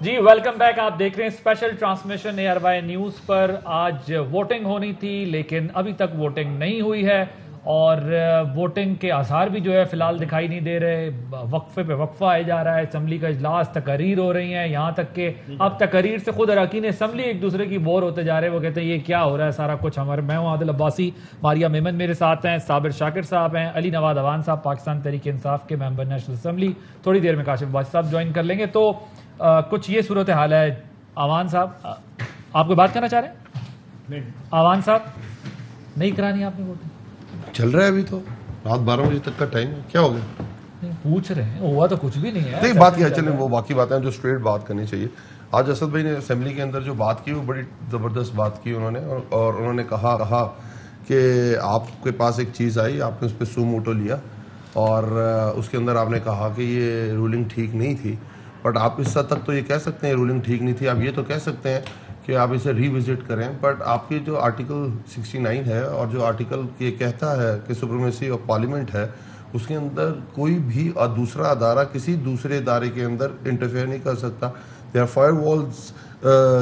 جی welcome back. آپ دیکھ رہے ہیں اسپیشل ٹرانسمیشن ARY نیوز پر. آج ووٹنگ ہونی تھی لیکن ابھی تک ووٹنگ نہیں ہوئی ہے اور ووٹنگ کے آثار بھی جو ہے فی الحال دکھائی نہیں دے رہے. وقفے پہ وقفہ آئے جا رہا ہے. اسمبلی کا اجلاس، تقاریر ہو رہی ہیں، یہاں تک کہ اب تقاریر سے خود اراکین اسمبلی ایک دوسرے کی بور ہوتے جا رہے ہیں. وہ کہتے ہیں یہ کیا ہو رہا ہے سارا کچھ. میں ہوں عادل عباسی، ماریا میمن میرے ساتھ ہیں، صابر شاکر صاحب ہیں، علی نواد اوان صاحب پاکستان تحریک انصاف کے ممبر نیشنل اسمبلی. تھوڑی دیر میں کاشف عباسی صاحب جوائن کر لیں گے. تو کچھ یہ صورتحال ہے. اوان صاحب آپ کوئی بات کرنا چاہ رہے ہیں؟ اوان صاحب نہیں کرانی آپ نے ووٹنگ؟ چل رہا ہے ابھی تو رات 12 بجے تک کا ٹائم ہے. کیا ہو گیا؟ پوچھ رہے ہیں، ہوا تو کچھ بھی نہیں ہے. نہیں بات کیا چلیں وہ باقی باتیں جو اسٹریٹ بات کرنی چاہیے. آج اسد بھائی نے اسمبلی کے اندر جو بات کی وہ بڑی زبردست بات کی انہوں نے، اور انہوں نے کہا کہ آپ کے پاس ایک چیز آئی، آپ نے اس پہ سو موٹو لیا اور اس کے اندر آپ نے کہا کہ یہ رولنگ ٹھیک نہیں تھی. بٹ آپ اس حد تک تو یہ کہہ سکتے ہیں رولنگ ٹھیک نہیں تھی. آپ یہ تو کہہ سکتے ہیں کہ آپ اسے ری وزٹ کریں. بٹ آپ کی جو آرٹیکل 69 ہے اور جو آرٹیکل یہ کہتا ہے کہ سپریمیسی آف پارلیمنٹ ہے، اس کے اندر کوئی بھی دوسرا ادارہ کسی دوسرے ادارے کے اندر انٹرفیئر نہیں کر سکتا. They are firewalls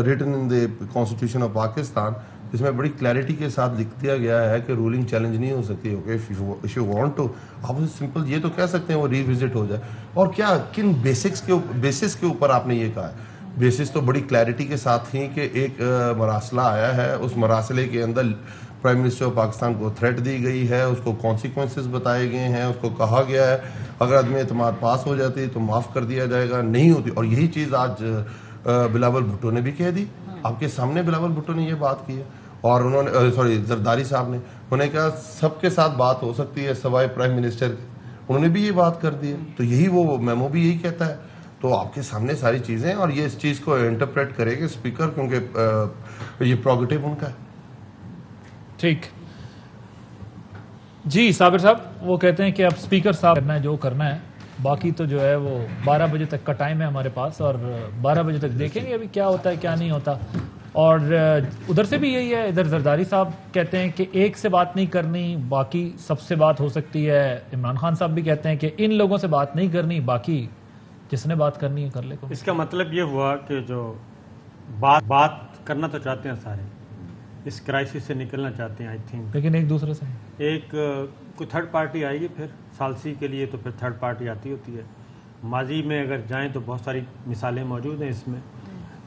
written in the constitution of Pakistan, جس میں بڑی کلیئرٹی کے ساتھ لکھ دیا گیا ہے کہ رولنگ چیلنج نہیں ہو سکتی. Okay if you want to, آپ سمپل یہ تو کہہ سکتے ہیں وہ ری وزٹ ہو جائے. اور کیا کن بیسس کے اوپر آپ نے یہ کہا ہے؟ بیسس تو بڑی کلیئرٹی کے ساتھ تھی کہ ایک مراسلہ آیا ہے، اس مراسلے کے اندر پرائم منسٹر آف پاکستان کو تھریٹ دی گئی ہے، اس کو کانسیکوینسز بتائے گئے ہیں، اس کو کہا گیا ہے اگر عدم اعتماد پاس ہو جاتی تو معاف کر دیا جائے گا، نہیں ہوتی. اور یہی چیز آج بلاول بھٹو نے بھی کہہ دی. آپ کے سامنے بلاول بھٹو نے یہ بات کی ہے. اور انہوں نے زرداری صاحب نے انہوں نے کہا سب کے ساتھ بات ہو سکتی ہے سوائے پرائم منسٹر کے. انہوں نے بھی یہ بات کر دی ہے. تو یہی وہ میمو بھی یہی کہتا ہے. تو آپ کے سامنے ساری چیزیں، اور یہ اس چیز کو انٹرپریٹ کرے گا اسپیکر، کیونکہ یہ پروگیٹو ان کا ہے. ٹھیک جی صابر صاحب وہ کہتے ہیں کہ اب اسپیکر صاحب کرنا ہے جو کرنا ہے، باقی تو جو ہے وہ 12 بجے تک کا ٹائم ہے ہمارے پاس، اور 12 بجے تک دیکھیں گے ابھی کیا ہوتا ہے کیا نہیں ہوتا. اور ادھر سے بھی یہی ہے. ادھر زرداری صاحب کہتے ہیں کہ ایک سے بات نہیں کرنی، باقی سب سے بات ہو سکتی ہے. عمران خان صاحب بھی کہتے ہیں کہ ان لوگوں سے بات نہیں کرنی، باقی جس نے بات کرنی ہے کر لے. اس کا مطلب یہ ہوا کہ جو بات کرنا تو چاہتے ہیں سارے، اس کرائسس سے نکلنا چاہتے ہیں آئی تھنک، لیکن ایک دوسرے سے ایک کوئی تھرڈ پارٹی آئے گی پھر ثالثی کے لیے، تو پھر تھرڈ پارٹی آتی ہوتی ہے. ماضی میں اگر جائیں تو بہت ساری مثالیں موجود ہیں اس میں.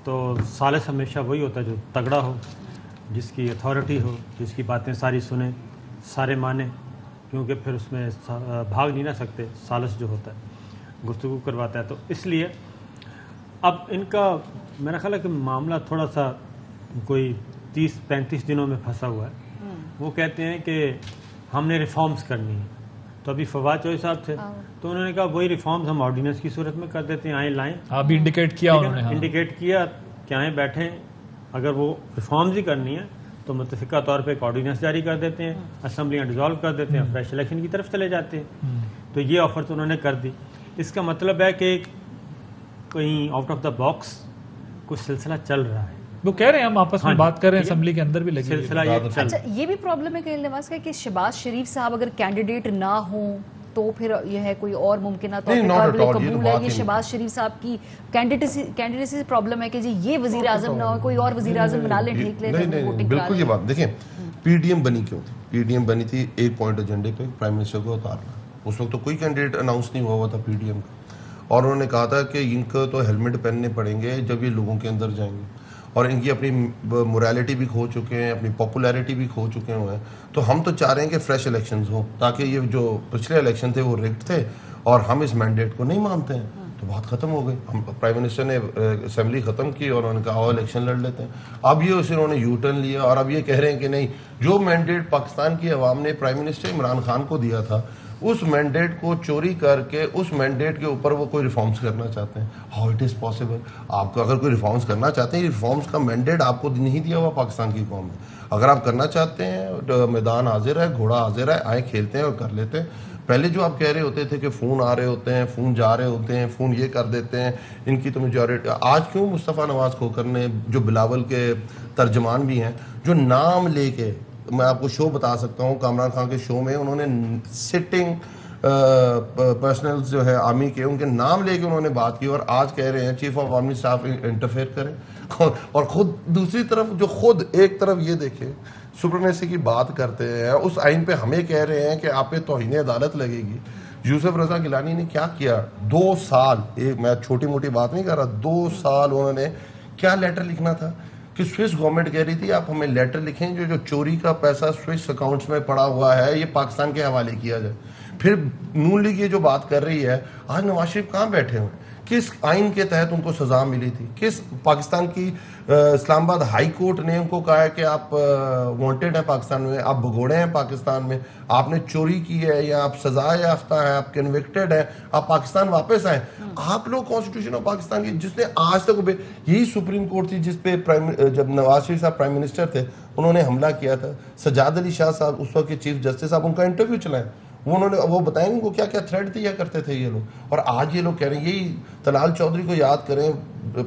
تو ثالث ہمیشہ وہی ہوتا ہے جو تگڑا ہو، جس کی اتھارٹی ہو، جس کی باتیں ساری سنیں، سارے مانیں، کیونکہ پھر اس میں بھاگ نہیں نہ سکتے. ثالث جو ہوتا ہے گفتگو کرواتا ہے. تو اس لیے اب ان کا میرا خیال ہے کہ معاملہ تھوڑا سا کوئی 30-35 دنوں میں پھنسا ہوا ہے. وہ کہتے ہیں کہ ہم نے ریفارمز کرنی ہے. تو ابھی فواد چوہدری صاحب تھے تو انہوں نے کہا وہی ریفارمز ہم آرڈیننس کی صورت میں کر دیتے ہیں، آئیں لائیں. ابھی انڈیکیٹ کیا انہوں نے، انڈیکیٹ کیا کہ آئیں بیٹھیں. اگر وہ ریفارمز ہی کرنی ہے تو متفقہ طور پہ ایک آرڈیننس جاری کر دیتے ہیں، اسمبلیاں ڈیزالو کر دیتے ہیں، فریش الیکشن کی طرف چلے جاتے ہیں. تو یہ آفر تو انہوں نے کر دی. اس کا مطلب ہے کہ کہیں آؤٹ آف دا باکس کچھ سلسلہ چل رہا ہے. وہ کہہ رہے ہیں ہم آپس میں بات کر رہے ہیں، اسمبلی کے اندر بھی لگے سلسلہ یہ چل. اچھا یہ بھی پرابلم ہے کہ نواز کا کہ شہباز شریف صاحب اگر کینڈیڈیٹ نہ ہوں تو پھر یہ ہے کوئی اور ممکنہ طور پہ قابل قبول ہے. یہ شہباز شریف صاحب کی کینڈیڈیسی سے پرابلم ہے کہ جی یہ وزیر اعظم نہ ہو، کوئی اور وزیر اعظم بنا لیں، ٹھیک لیں. نہیں بالکل یہ بات دیکھیں. پی ڈی ایم بنی کیوں تھی؟ پی ڈی ایم بنی تھی ایک پوائنٹ ایجنڈے پہ پرائم منسٹر کو اتارنا. اس وقت تو کوئی کینڈیڈیٹ اناؤنس نہیں ہوا تھا پی ڈی ایم کا، اور انہوں نے کہا تھا کہ ان کو تو ہیلمٹ پہننے پڑیں گے جب یہ لوگوں کے اندر جائیں گے. اور ان کی اپنی موریلٹی بھی کھو چکے ہیں، اپنی پاپولیرٹی بھی کھو چکے ہوئے ہیں. تو ہم تو چاہ رہے ہیں کہ فریش الیکشنز ہوں، تاکہ یہ جو پچھلے الیکشن تھے وہ ریگڈ تھے اور ہم اس مینڈیٹ کو نہیں مانتے ہیں. تو بات ختم ہو گئی. ہم پرائم منسٹر نے اسمبلی ختم کی اور انہوں نے کہا الیکشن لڑ لیتے ہیں. اب یہ اسے انہوں نے یو ٹرن لیا اور اب یہ کہہ رہے ہیں کہ نہیں، جو مینڈیٹ پاکستان کی عوام نے پرائم منسٹر عمران خان کو دیا تھا اس مینڈیٹ کو چوری کر کے اس مینڈیٹ کے اوپر وہ کوئی ریفارمز کرنا چاہتے ہیں. How it is possible? آپ کو اگر کوئی ریفارمز کرنا چاہتے ہیں، ریفارمز کا مینڈیٹ آپ کو نہیں دیا ہوا پاکستان کی قوم نے. اگر آپ کرنا چاہتے ہیں میدان حاضر ہے، گھوڑا حاضر ہے، آئیں کھیلتے ہیں اور کر لیتے ہیں. پہلے جو آپ کہہ رہے ہوتے تھے کہ فون آ رہے ہوتے ہیں، فون جا رہے ہوتے ہیں، فون یہ کر دیتے ہیں، ان کی تو میجورٹی. آج کیوں مصطفیٰ نواز کھوکھر نے، جو بلاول کے ترجمان بھی ہیں، جو نام لے کے، میں آپ کو شو بتا سکتا ہوں، کامران خان کے شو میں انہوں نے سٹنگ پرسنلز جو ہے آرمی کے، ان کے نام لے کے انہوں نے بات کی، اور آج کہہ رہے ہیں chief of army staff interfere کریں. اور خود دوسری طرف جو خود ایک طرف یہ دیکھیں سپریمیسی کی بات کرتے ہیں، اس آئین پہ ہمیں کہہ رہے ہیں کہ آپ پہ توہین عدالت لگے گی. یوسف رضا گیلانی نے کیا کیا 2 سال، میں چھوٹی موٹی بات نہیں کر رہا، 2 سال انہوں نے کیا لیٹر لکھنا تھا کہ سوئس گورنمنٹ کہہ رہی تھی آپ ہمیں لیٹر لکھیں جو چوری کا پیسہ سوئس اکاؤنٹس میں پڑا ہوا ہے یہ پاکستان کے حوالے کیا جائے. پھر نون لیگ یہ جو بات کر رہی ہے، آج نواز شریف کہاں بیٹھے ہوئے، کس آئین کے تحت ان کو سزا ملی تھی، کس پاکستان کی اسلام آباد ہائی کورٹ نے ان کو کہا ہے کہ آپ وانٹیڈ ہیں پاکستان میں، آپ بھگوڑے ہیں پاکستان میں، آپ نے چوری کی ہے یا آپ سزا یافتہ ہیں، آپ کنوکٹڈ ہیں، آپ پاکستان واپس آئیں. آپ لوگ کانسٹیٹیوشن آف پاکستان کی جس نے آج تک یہی سپریم کورٹ تھی جس پہ جب نواز شریف صاحب پرائم منسٹر تھے انہوں نے حملہ کیا تھا. سجاد علی شاہ صاحب اس وقت کے چیف جسٹس صاحب، ان کا انٹرویو چلائیں، وہ بتائیں گے کو کیا کیا تھریٹ دیا کرتے تھے یہ لوگ. اور آج یہ لوگ کہہ رہے ہیں، یہی طلال چودھری کو یاد کریں،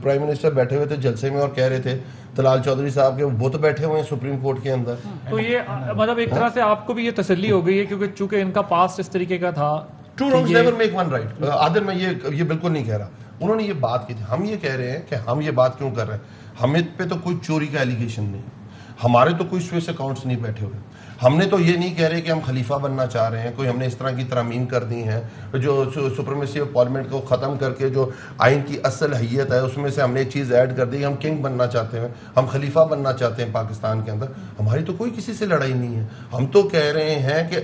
پرائم منسٹر بیٹھے ہوئے تھے جلسے میں اور کہہ رہے تھے طلال چودھری صاحب کے بت بیٹھے ہوئے ہیں سپریم کورٹ کے اندر. تو یہ مطلب ایک طرح سے آپ کو بھی یہ تسلی ہو گئی ہے کیونکہ چونکہ ان کا پاسٹ اس طریقے کا تھا. Two wrongs never make one right. عادل میں یہ بالکل نہیں کہہ رہا، انہوں نے یہ بات کی تھی. ہم یہ کہہ رہے ہیں کہ ہم یہ بات کیوں کر رہے ہیں، ہمیں پہ تو کوئی چوری کا ایلیگیشن نہیں، ہمارے تو کوئی سوئس اکاؤنٹس نہیں بیٹھے ہوئے. ہم نے تو یہ نہیں کہہ رہے کہ ہم خلیفہ بننا چاہ رہے ہیں، کوئی ہم نے اس طرح کی ترامیم کر دی ہیں جو سپریمیسی آف پارلیمنٹ کو ختم کر کے جو آئین کی اصل حیت ہے اس میں سے ہم نے ایک چیز ایڈ کر دی، ہم کنگ بننا چاہتے ہیں، ہم خلیفہ بننا چاہتے ہیں پاکستان کے اندر. ہماری تو کوئی کسی سے لڑائی نہیں ہے. ہم تو کہہ رہے ہیں کہ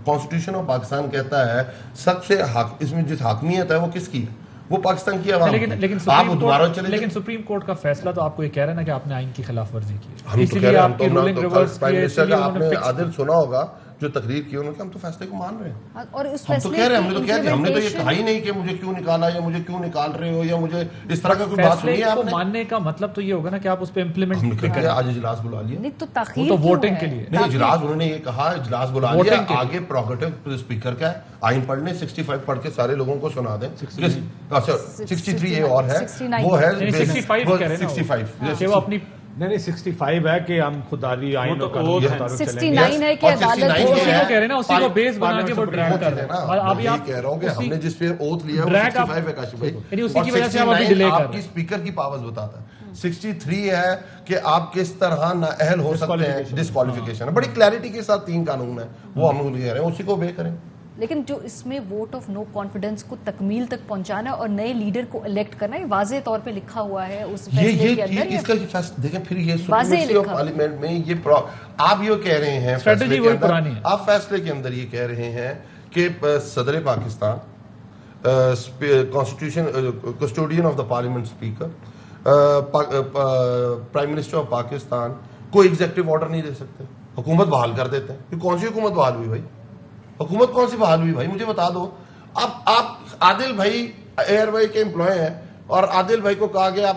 کانسٹیٹیوشن آف پاکستان کہتا ہے سب سے اس میں جس حاکمیت ہے وہ کس کی، وہ پاکستان کی عوام. لیکن سپریم کورٹ کا فیصلہ تو آپ کو یہ کہہ رہا ہے نا کہ آپ نے آئین کی خلاف ورزی کی، اس لیے آپ کی رولنگ ریورس کی ہے. اس لیے آپ نے عادل سنا ہوگا جو تقریر کی انہوں نے کہ ہم تو فیصلے کو مان رہے ہیں، اور اس ہم تو کہہ رہے ہیں، ہم نے تو کہہ دیا، ہم نے تو یہ کہا ہی نہیں کہ مجھے کیوں نکالا یا مجھے کیوں نکال رہے ہو یا مجھے اس طرح کا کوئی بات سنی ہے آپ نے. ماننے کا مطلب تو یہ ہوگا نا کہ آپ اس پہ امپلیمنٹ کریں. آج اجلاس بلا لیا، نہیں تو تاخیر تو ووٹنگ کے لیے نہیں، اجلاس انہوں نے یہ کہا اجلاس بلا لیا، آگے پروگریٹو اسپیکر کا ہے، آئین پڑھنے 65 پڑھ کے سارے لوگوں کو سنا دیں. 63 اور ہے وہ ہے 65 وہ اپنی نہیں 65 ہے کہ ہم خودداری آئین و قانون کے مطابق چلیں گے. 69 ہے کہ عدالت اسی کو کہہ رہے ہیں نا، اسی کو بیس بنا کے وہ ڈریگ کر رہے ہیں. اور اب یہ کہہ رہا ہوں کہ ہم نے جس پہ اوتھ لیا وہ 65 ہے کاشف بھائی، یعنی اسی کی وجہ سے ہم ابھی ڈیلے کر رہے ہیں. آپ کی اسپیکر کی پاورز بتاتا ہے. 63 ہے کہ آپ کس طرح نااہل ہو سکتے ہیں، ڈسکوالیفیکیشن. بڑی کلیئرٹی کے ساتھ 3 قانون ہیں وہ ہم کہہ رہے ہیں اسی کو اوبے کریں. لیکن جو اس میں ووٹ آف نو کانفیڈنس کو تکمیل تک پہنچانا اور نئے لیڈر کو الیکٹ کرنا، یہ واضح طور پہ لکھا ہوا ہے اس فیصلے کے اندر. اس کا فیصلہ دیکھیں، پھر یہ سپریمیسی آف پارلیمنٹ میں یہ آپ یہ کہہ رہے ہیں فیصلے کے اندر، آپ فیصلے کے اندر یہ کہہ رہے ہیں کہ صدر Pakistan, constitution custodian of the parliament speaker, prime minister of Pakistan کوئی ایگزیکٹو آرڈر نہیں دے سکتے، حکومت بحال کر دیتے ہیں. یہ کون سی حکومت بحال ہوئی بھائی؟ حکومت کون سی بحال ہوئی بھائی؟ مجھے بتا دو. اب آپ عادل بھائی ایئر وائی کے امپلائی ہیں اور عادل بھائی کو کہا گیا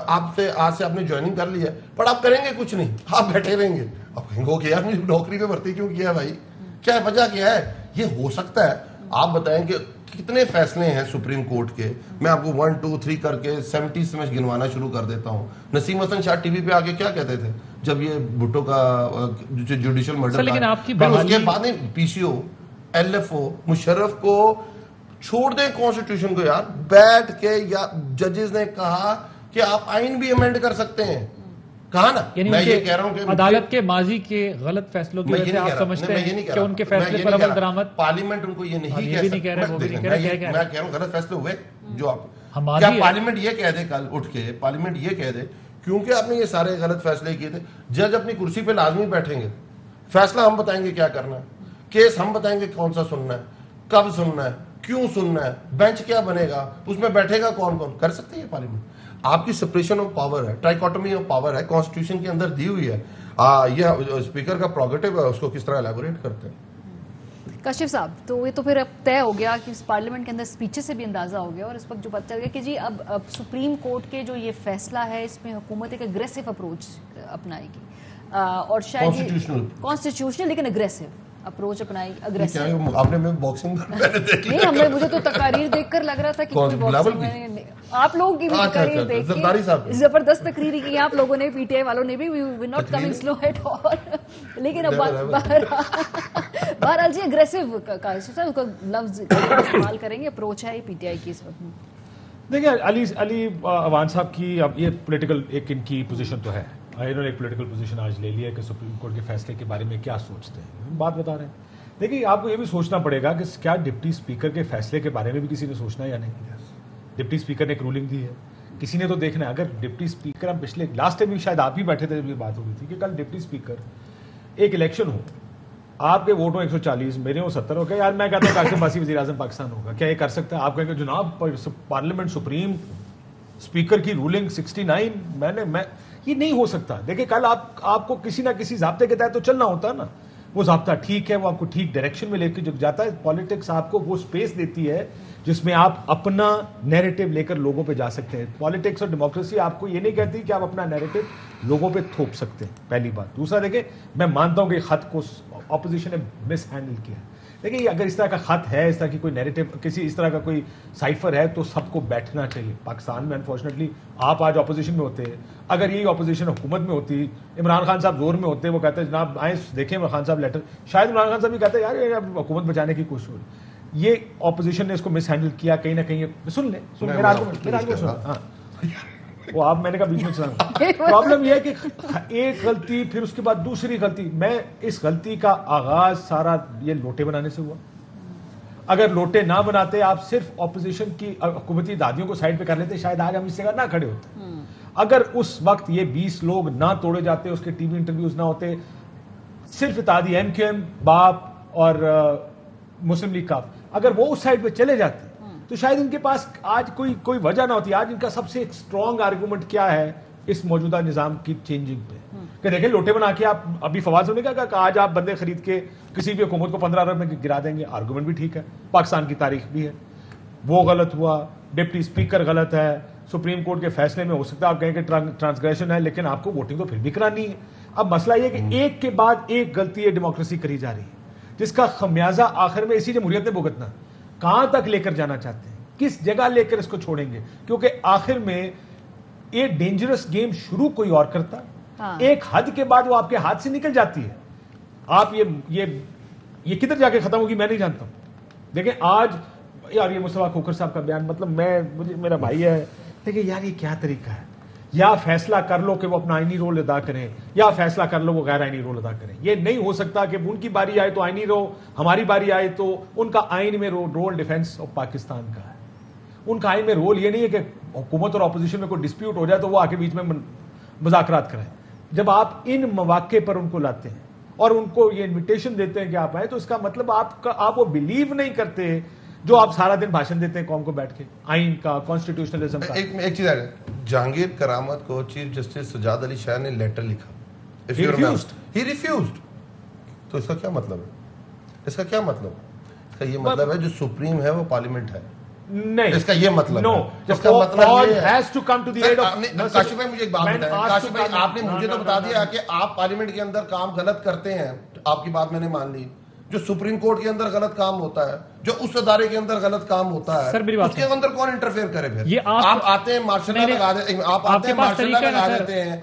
آپ سے آج سے آپ نے جوائننگ کر لی ہے، پر آپ کریں گے کچھ نہیں، آپ بیٹھے رہیں گے. آپ کہیں گے کہ یار مجھے نوکری پہ بھرتی کیوں کیا بھائی، کیا وجہ کیا ہے؟ یہ ہو سکتا ہے. آپ بتائیں کہ کتنے فیصلے ہیں سپریم کورٹ کے، میں آپ کو 1 2 3 کر کے 70 سے میں گنوانا شروع کر دیتا ہوں. نسیم حسن شاہ ٹی وی پہ آگے کیا کہتے تھے جب یہ بھٹو کا جوڈیشل مرڈر، لیکن آپ کی اس کے بعد P C O L F O Musharraf کو چھوڑ دیں کانسٹیٹیوشن کو یار، بیٹھ کے یا ججز نے کہا کہ آپ آئین بھی امینڈ کر سکتے ہیں، کہا نا. میں یہ کہہ رہا ہوں کہ عدالت کے ماضی کے غلط فیصلوں کی وجہ سے آپ سمجھتے ہیں کہ ان کے فیصلے پر عمل درآمد، پارلیمنٹ ان کو یہ نہیں کہہ رہا. میں کہہ رہا ہوں غلط فیصلے ہوئے جو آپ، کیا پارلیمنٹ یہ کہہ دے کل اٹھ کے، پارلیمنٹ یہ کہہ دے کیونکہ آپ نے یہ سارے غلط فیصلے کیے تھے، جج اپنی کرسی پہ لازمی بیٹھیں گے، فیصلہ ہم بتائیں گے کیا کرنا ہے، کیس ہم بتائیں گے کون سا سننا ہے، کب سننا ہے، کیوں سننا ہے، بینچ کیا بنے گا، اس میں بیٹھے گا کون کون، کر سکتے ہیں پارلیمنٹ. آپ کی سپریشن آف پاور ہے، ٹرائیکوٹمی آف پاور ہے، کانسٹیٹیوشن کے اندر دی ہوئی ہے. یہ اسپیکر کا پروگیٹو ہے، اس کو کس طرح الیبوریٹ کرتے ہیں. کاشف صاحب، تو یہ تو پھر اب طے ہو گیا کہ اس پارلیمنٹ کے اندر اسپیچز سے بھی اندازہ ہو گیا، اور اس وقت جو پتہ چل گیا کہ جی اب سپریم کورٹ کے جو یہ فیصلہ ہے اس میں حکومت ایک اگریسو اپروچ اپنائے گی، اور شاید کانسٹیٹیوشنل لیکن اگریسو اپروچ اپنائی. اگریسو آپ نے میں باکسنگ نہیں، مجھے تو تقاریر دیکھ کر لگ رہا تھا کہ آپ لوگوں کی بھی تقریر دیکھ زرداری صاحب کے زبردست تقریری کی آپ لوگوں نے, پی ٹی آئی والوں نے بھی, we were not coming slow at all. لیکن اب بہرحال جی اگریسو کا لفظ استعمال کریں گے, اپروچ ہے پی ٹی آئی کی اس وقت. دیکھیں علی عوان صاحب کی اب یہ پولیٹیکل ایک ان کی پوزیشن تو ہے, انہوں نے ایک پولیٹیکل پوزیشن آج لے لیا کہ سپریم کورٹ کے فیصلے کے بارے میں کیا سوچتے ہیں, بات بتا رہے ہیں. دیکھیے آپ کو یہ بھی سوچنا پڑے گا کہ کیا ڈپٹی اسپیکر کے فیصلے کے بارے میں بھی کسی نے سوچنا ہے یا نہیں. ڈپٹی اسپیکر نے ایک رولنگ دی ہے, کسی نے تو دیکھنا ہے. اگر ڈپٹی اسپیکر, ہم پچھلے لاسٹ ٹائم بھی شاید آپ ہی بیٹھے تھے, بات ہو رہی تھی کہ کل ڈپٹی اسپیکر ایک الیکشن ہو, آپ کے ووٹ ہوں 140, میرے ہوں 70, ہو گیا یار میں کہتا ہوں کاشف عباسی وزیر اعظم پاکستان ہوگا, کیا یہ کر سکتا ہے؟ آپ کہیں گے جناب پارلیمنٹ سپریم اسپیکر کی رولنگ 69 یہ نہیں ہو سکتا. دیکھیں کل آپ کو کسی نہ کسی ضابطے کے تحت تو چلنا ہوتا ہے نا. وہ ضابطہ ٹھیک ہے, وہ آپ کو ٹھیک ڈائریکشن میں لے کے جاتا ہے. پالیٹکس آپ کو وہ اسپیس دیتی ہے جس میں آپ اپنا نیریٹو لے کر لوگوں پہ جا سکتے ہیں. پالیٹکس اور ڈیموکریسی آپ کو یہ نہیں کہتی کہ آپ اپنا نیریٹو لوگوں پہ تھوپ سکتے ہیں, پہلی بات. دوسرا دیکھیں, میں مانتا ہوں کہ خط کو اپوزیشن نے مس ہینڈل کیا. دیکھیں اگر اس طرح کا خط ہے, اس طرح کی کوئی نیریٹو, کسی اس طرح کا کوئی سائفر ہے, تو سب کو بیٹھنا چاہیے. پاکستان میں انفارچونیٹلی آپ آج اپوزیشن میں ہوتے ہیں, اگر یہی اپوزیشن حکومت میں ہوتی, عمران خان صاحب زور میں ہوتے, وہ کہتے ہیں جناب آئیں دیکھیں عمران خان صاحب لیٹر, شاید عمران خان صاحب بھی کہتے ہیں یار حکومت بچانے کی کوشش ہو رہی. یہ اپوزیشن نے اس کو مس ہینڈل کیا کہیں نہ کہیں. سن لیں میرا وہ آپ, میں نے کہا بیچ میں چلا. پرابلم یہ ہے کہ ایک غلطی پھر اس کے بعد دوسری غلطی. میں اس غلطی کا آغاز سارا یہ لوٹے بنانے سے ہوا. اگر لوٹے نہ بناتے, آپ صرف اپوزیشن کی حکومتی دادیوں کو سائڈ پہ کر لیتے, شاید آج ہم اس جگہ نہ کھڑے ہوتے. اگر اس وقت یہ 20 لوگ نہ توڑے جاتے, اس کے ٹی وی انٹرویوز نہ ہوتے, صرف اتحادی ایم کیو ایم, باپ اور مسلم لیگ کا, اگر وہ اس سائڈ پہ چلے جاتے تو شاید ان کے پاس آج کوئی وجہ نہ ہوتی. آج ان کا سب سے ایک اسٹرانگ آرگومنٹ کیا ہے اس موجودہ نظام کی چینجنگ پہ, کہ دیکھیں لوٹے بنا کے آپ, ابھی فواد صاحب نے کہا کہ آج آپ بندے خرید کے کسی بھی حکومت کو 15 ارب میں گرا دیں گے. آرگومنٹ بھی ٹھیک ہے, پاکستان کی تاریخ بھی ہے. وہ غلط ہوا, ڈپٹی اسپیکر غلط ہے, سپریم کورٹ کے فیصلے میں ہو سکتا ہے آپ کہیں کہ ٹرانسگریشن ہے, لیکن آپ کو ووٹنگ تو پھر بھی کرانی ہے. اب مسئلہ یہ کہ ایک کے بعد ایک غلطی یہ ڈیموکریسی کری جا رہی ہے, جس کا خمیازہ آخر میں اسی جمہوریت نے بھگتنا. کہاں تک لے کر جانا چاہتے ہیں, کس جگہ لے کر اس کو چھوڑیں گے؟ کیونکہ آخر میں یہ ڈینجرس گیم شروع کوئی اور کرتا, ایک حد کے بعد وہ آپ کے ہاتھ سے نکل جاتی ہے. آپ یہ کدھر جا کے ختم ہوگی میں نہیں جانتا ہوں. دیکھیں آج یار یہ مصطفیٰ کھوکھر صاحب کا بیان, مطلب مجھے میرا بھائی ہے, دیکھیں یار یہ کیا طریقہ ہے, یا فیصلہ کر لو کہ وہ اپنا آئینی رول ادا کریں, یا فیصلہ کر لو وہ غیر آئینی رول ادا کریں. یہ نہیں ہو سکتا کہ ان کی باری آئے تو آئینی رول, ہماری باری آئے تو ان کا آئین میں رول ڈیفنس آف پاکستان کا ہے. ان کا آئین میں رول یہ نہیں ہے کہ حکومت اور اپوزیشن میں کوئی ڈسپیوٹ ہو جائے تو وہ آ کے بیچ میں مذاکرات کریں. جب آپ ان مواقع پر ان کو لاتے ہیں اور ان کو یہ انویٹیشن دیتے ہیں کہ آپ آئیں, تو اس کا مطلب آپ وہ بلیو نہیں کرتے جو آپ سارا دن بھاشن دیتے ہیں قوم کو بیٹھ کے, آئین کا, کانسٹیٹیوشنلزم کا. ایک چیز ہے, جہانگیر کرامت کو چیف جسٹس سجاد علی شاہ نے لیٹر لکھا, He refused. تو اس کا کیا مطلب ہے؟ اس کا کیا مطلب ہے؟ اس کا یہ مطلب ہے جو سپریم ہے وہ پارلیمنٹ ہے. نہیں, اس کا یہ مطلب no, ہے. اس کا مطلب یہ has to come to the aid of. Kashif بھائی مجھے ایک بات بتائیں, کاشف بھائی آپ نے مجھے تو بتا دیا کہ آپ پارلیمنٹ کے اندر کام غلط کرتے ہیں, آپ کی بات میں نے مان لی. جو سپریم کورٹ کے اندر غلط کام ہوتا ہے, جو اس ادارے کے اندر غلط کام ہوتا ہے, اس کے اندر کون انٹرفیئر کرے؟ پھر آپ آتے ہیں مارشل لا لگا دیتے ہیں, آپ آتے ہیں مارشل لا لگا دیتے ہیں,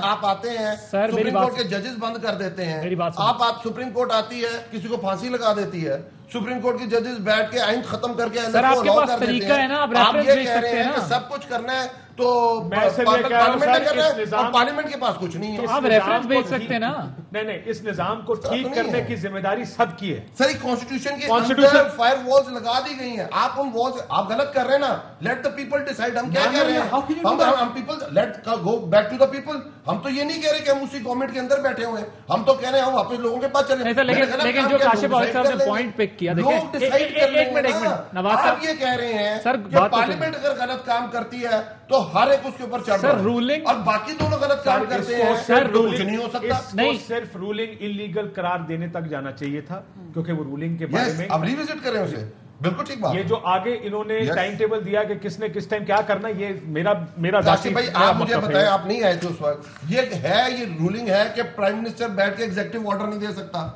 آپ آتے ہیں سپریم کورٹ کے ججز بند کر دیتے ہیں, آپ سپریم کورٹ آتی ہے کسی کو پھانسی لگا دیتی ہے, سپریم کورٹ کے ججز بیٹھ کے آئین ختم کر کے آپ یہ کہہ رہے ہیں کہ سب کچھ کرنا ہے تو پارلیمنٹ کے پاس کچھ نہیں ہے. آپ ریفرنس بھیج سکتے ہیں نا. نہیں, اس نظام کو ٹھیک کرنے کی ذمہ داری سب کی ہے. سر کانسٹیٹیوشن کے اندر فائر والز لگا دی گئی ہیں, آپ ان والز آپ غلط کر رہے ہیں نا. Let the people decide. ہم کیا کہہ رہے ہیں, ہم people let go back to the people. ہم تو یہ نہیں کہہ رہے کہ ہم اسی گورنمنٹ کے اندر بیٹھے ہوئے ہیں, ہم تو کہہ رہے ہیں ہم اپنے لوگوں کے پاس چلیں. لیکن جو کاشف عواد صاحب نے پوائنٹ پک کیا, دیکھیں ایک منٹ نواز صاحب, آپ یہ کہہ رہے ہیں کہ پارلیمنٹ اگر غلط کام کرتی ہے تو ہر ایک اس کے اوپر چڑھ رہا ہے, اور باقی دونوں غلط کام کرتے ہیں کچھ نہیں ہو سکتا. نہیں, صرف رولنگ انلیگل قرار دینے تک جانا چاہیے تھا, کیونکہ وہ رولنگ کے بارے میں اب ریوزٹ کریں اسے. بالکل ٹھیک بات. یہ جو آگے انہوں نے ٹائم ٹیبل دیا کہ کس نے کس ٹائم کیا کرنا, یہ میرا ذاتی بھائی آپ مجھے بتائیں, آپ نہیں آئے تھے اس وقت. یہ رولنگ ہے کہ پرائم منسٹر بیٹھ کے ایگزیکٹو آرڈر نہیں دے سکتا.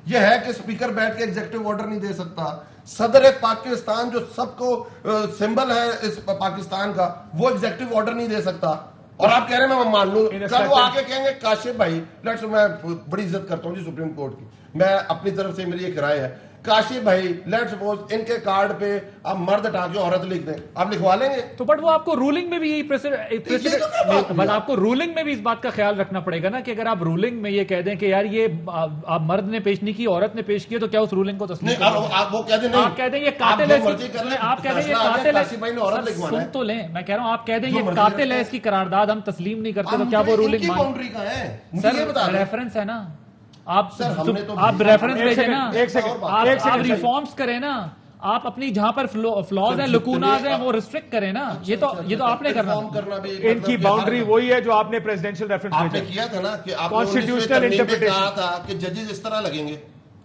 یہ ہے کہ اسپیکر بیٹھ کے ایگزیکٹو آرڈر نہیں دے سکتا. صدر پاکستان جو سب کو سمبل ہے اس پاکستان کا, وہ ایگزیکٹو آرڈر نہیں دے سکتا. اور آپ کہہ رہے ہیں میں مان لوں, کل وہ آگے کہیں گے کاشف بھائی, میں بڑی عزت کرتا ہوں جی سپریم کورٹ کی, میں اپنی طرف سے میری ایک رائے ہے, کاشف بھائی لیٹ سپوز ان کے کارڈ پہ آپ مرد ہٹا کے عورت لکھ دیں, آپ لکھوا لیں گے؟ تو بٹ وہ آپ کو رولنگ میں بھی یہی بس آپ کو رولنگ میں بھی اس بات کا خیال رکھنا پڑے گا نا کہ اگر آپ رولنگ میں یہ کہہ دیں کہ یار یہ آپ مرد نے پیش نہیں کی, عورت نے پیش کی, تو کیا اس رولنگ کو تسلیم کریں؟ آپ وہ کہہ دیں نہیں, آپ کہہ دیں یہ قاتل ہے, آپ کہہ دیں یہ قاتل ہے, سن تو لیں, میں کہہ رہا ہوں آپ کہہ دیں یہ قاتل ہے, اس کی قرارداد ہم تسلیم نہیں کرتے, تو کیا وہ رولنگ باؤنڈری کا ہے؟ سر ریفرنس ہے نا, آپ ریفرنس بھیجیں نا, آپ ریفارمز کریں نا, آپ اپنی جہاں پر فلاز ہیں, لکوناز ہیں, وہ ریسٹرکٹ کریں نا. یہ تو آپ نے کرنا. ان کی باؤنڈری وہی ہے جو آپ نے پریزیڈنشیل ریفرنس آپ نے کیا تھا نا کہ آپ نے کہا تھا کہ ججز اس طرح لگیں گے,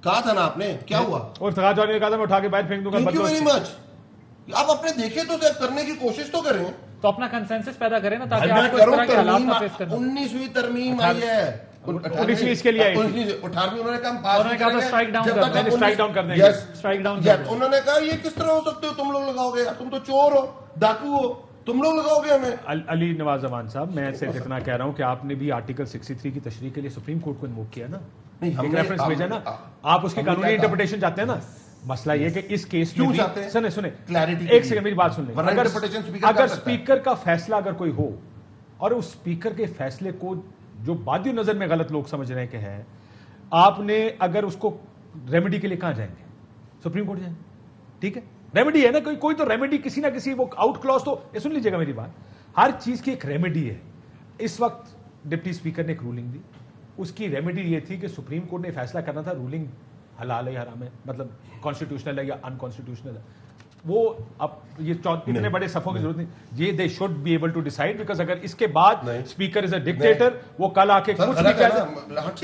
کہا تھا نا آپ نے, کیا ہوا؟ اور سراج نے کہا تھا میں اٹھا کے باہر پھینک دوں گا. Thank you very much. آپ اپنے دیکھیں تو کرنے کی کوشش تو کریں, تو اپنا کنسنسس پیدا کریں نا, تاکہ آپ کو اس طرح کے حالات نہ فیس کرنا. 19ویں ترمیم آئی ہے, 19ویں اس کے لیے آئی, 18ویں انہوں نے کہا پاس اسٹرائک ڈاؤن کر دیں گے, اسٹرائک ڈاؤن. انہوں نے کہا یہ کس طرح ہو سکتے ہو, تم لوگ لگاؤ گے, تم تو چور ہو, ڈاکو ہو, تم لوگ لگاؤ گے ہمیں. علی نواز زمان صاحب, میں صرف اتنا کہہ رہا ہوں کہ آپ نے بھی آرٹیکل 63 کی تشریح کے لیے سپریم کورٹ کو انووک کیا نا, ایک ریفرنس بھیجا نا, آپ اس کی قانونی انٹرپریٹیشن چاہتے ہیں نا. مسئلہ یہ کہ اس کیس میں سنیں ایک سیکنڈ میری بات سن لیں, اگر اسپیکر کا فیصلہ اگر کوئی ہو اور اس اسپیکر کے فیصلے کو جو بادی نظر میں غلط لوگ سمجھ رہے ہیں کہ ہے, آپ نے اگر اس کو ریمیڈی کے لیے کہاں جائیں گے؟ سپریم کورٹ جائیں گے, ٹھیک ہے, ریمیڈی ہے نا, کوئی تو ریمیڈی کسی نہ کسی, وہ آؤٹ کلوز تو سن لیجیے گا میری بات, ہر چیز کی ایک ریمیڈی ہے. اس وقت ڈپٹی اسپیکر نے ایک رولنگ دی, اس کی ریمیڈی یہ تھی کہ سپریم کورٹ نے فیصلہ کرنا تھا رولنگ حلال ہے حرام ہے, مطلب کانسٹیٹیوشنل ہے یا ان کانسٹیٹیوشنل ہے. وہ اب یہ اتنے بڑے صفوں کی ضرورت نہیں, یہ they should be able to decide, because اگر اس کے بعد اسپیکر از اے ڈکٹیٹر, وہ کل آ کے کچھ بھی کہہ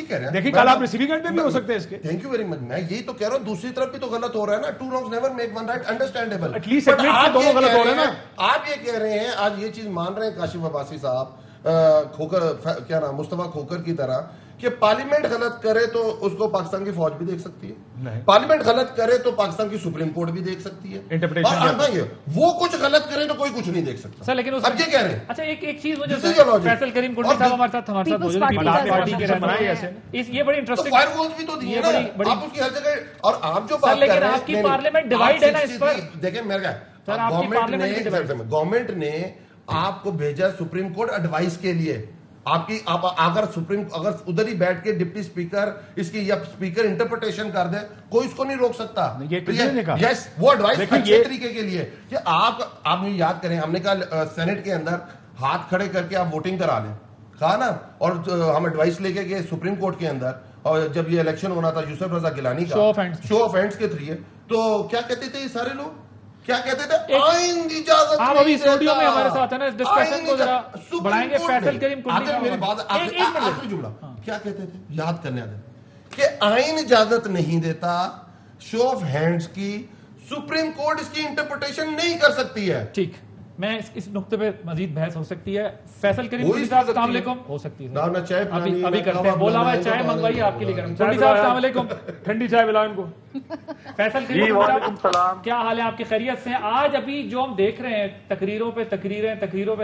دے, دیکھیے کل آپ ریسیونگ اینڈ پہ بھی ہو سکتے ہیں اس کے. تھینک یو ویری مچ. میں یہی تو کہہ رہا ہوں, دوسری طرف بھی تو غلط ہو رہا ہے نا, two wrongs never make one right, understandable. At least دونوں غلط ہو رہے ہیں نا. آپ یہ کہہ رہے ہیں, آج یہ چیز مان رہے ہیں کاشف عباسی صاحب, کھوکر کیا نام, مصطفیٰ کھوکر کی طرح, کہ پارلیمنٹ غلط کرے تو اس کو پاکستان کی فوج بھی دیکھ سکتی ہے, پارلیمنٹ غلط کرے تو پاکستان کی سپریم کورٹ بھی دیکھ سکتی ہے, اور وہ کچھ غلط کرے تو کوئی کچھ نہیں دیکھ سکتا. لیکن اب یہ کہہ رہے ہیں. اچھا ایک چیز مجھے فیصل کریم کنڈی صاحب ہمارے ساتھ یہ بڑی انٹرسٹنگ, فائر والز بھی تو دیے نا آپ اس کی ہر جگہ, اور آپ جو بات کر رہے ہیں, آپ کی پارلیمنٹ ڈیوائیڈ ہے نا اس پر. دیکھیں میرے گورنمنٹ نے آپ کو بھیجا سپریم کورٹ ایڈوائس کے لیے, آپ کی اگر ادھر ہی بیٹھ کے ڈپٹی اسپیکر اس کی یا اسپیکر انٹرپریٹیشن کر دے, کوئی اس کو نہیں روک سکتا. یس, وہ ایڈوائس اچھے طریقے کے لیے کہ آپ یاد کریں, ہم نے کہا سینٹ کے اندر ہاتھ کھڑے کر کے آپ ووٹنگ کرا لیں, کہا نا, اور ہم ایڈوائس لے کے گئے سپریم کورٹ کے اندر, اور جب یہ الیکشن ہونا تھا یوسف رضا گیلانی کا شو آف ہینڈز کے تھریے, تو کیا کہتے تھے یہ سارے لوگ, کیا کہتے تھے, آئین اجازت آپ ابھی اسٹوڈیو میں ہمارے ساتھ ہیں نا, اس ڈسکشن کو ذرا بڑھائیں گے. فیصل کریم کنڈی صاحب میری بات آخری جملہ, کیا کہتے تھے, یاد کرنے آتے کہ آئین اجازت نہیں دیتا شو آف ہینڈز کی, سپریم کورٹ اس کی انٹرپریٹیشن نہیں کر سکتی ہے. ٹھیک, میں اس نقطے پہ مزید بحث ہو سکتی ہے. فیصل کریم کنڈی صاحب السلام علیکم. ہو سکتی ہے ابھی کرتے ہیں, بولا ہوا چائے منگوائیے آپ کے لیے گرم. کنڈی صاحب السلام علیکم, ٹھنڈی چائے پلاؤ ان کو. فیصل کریم کنڈی صاحب کیا حال ہے آپ کی, خیریت سے ہیں؟ آج ابھی جو ہم دیکھ رہے ہیں تقریروں پہ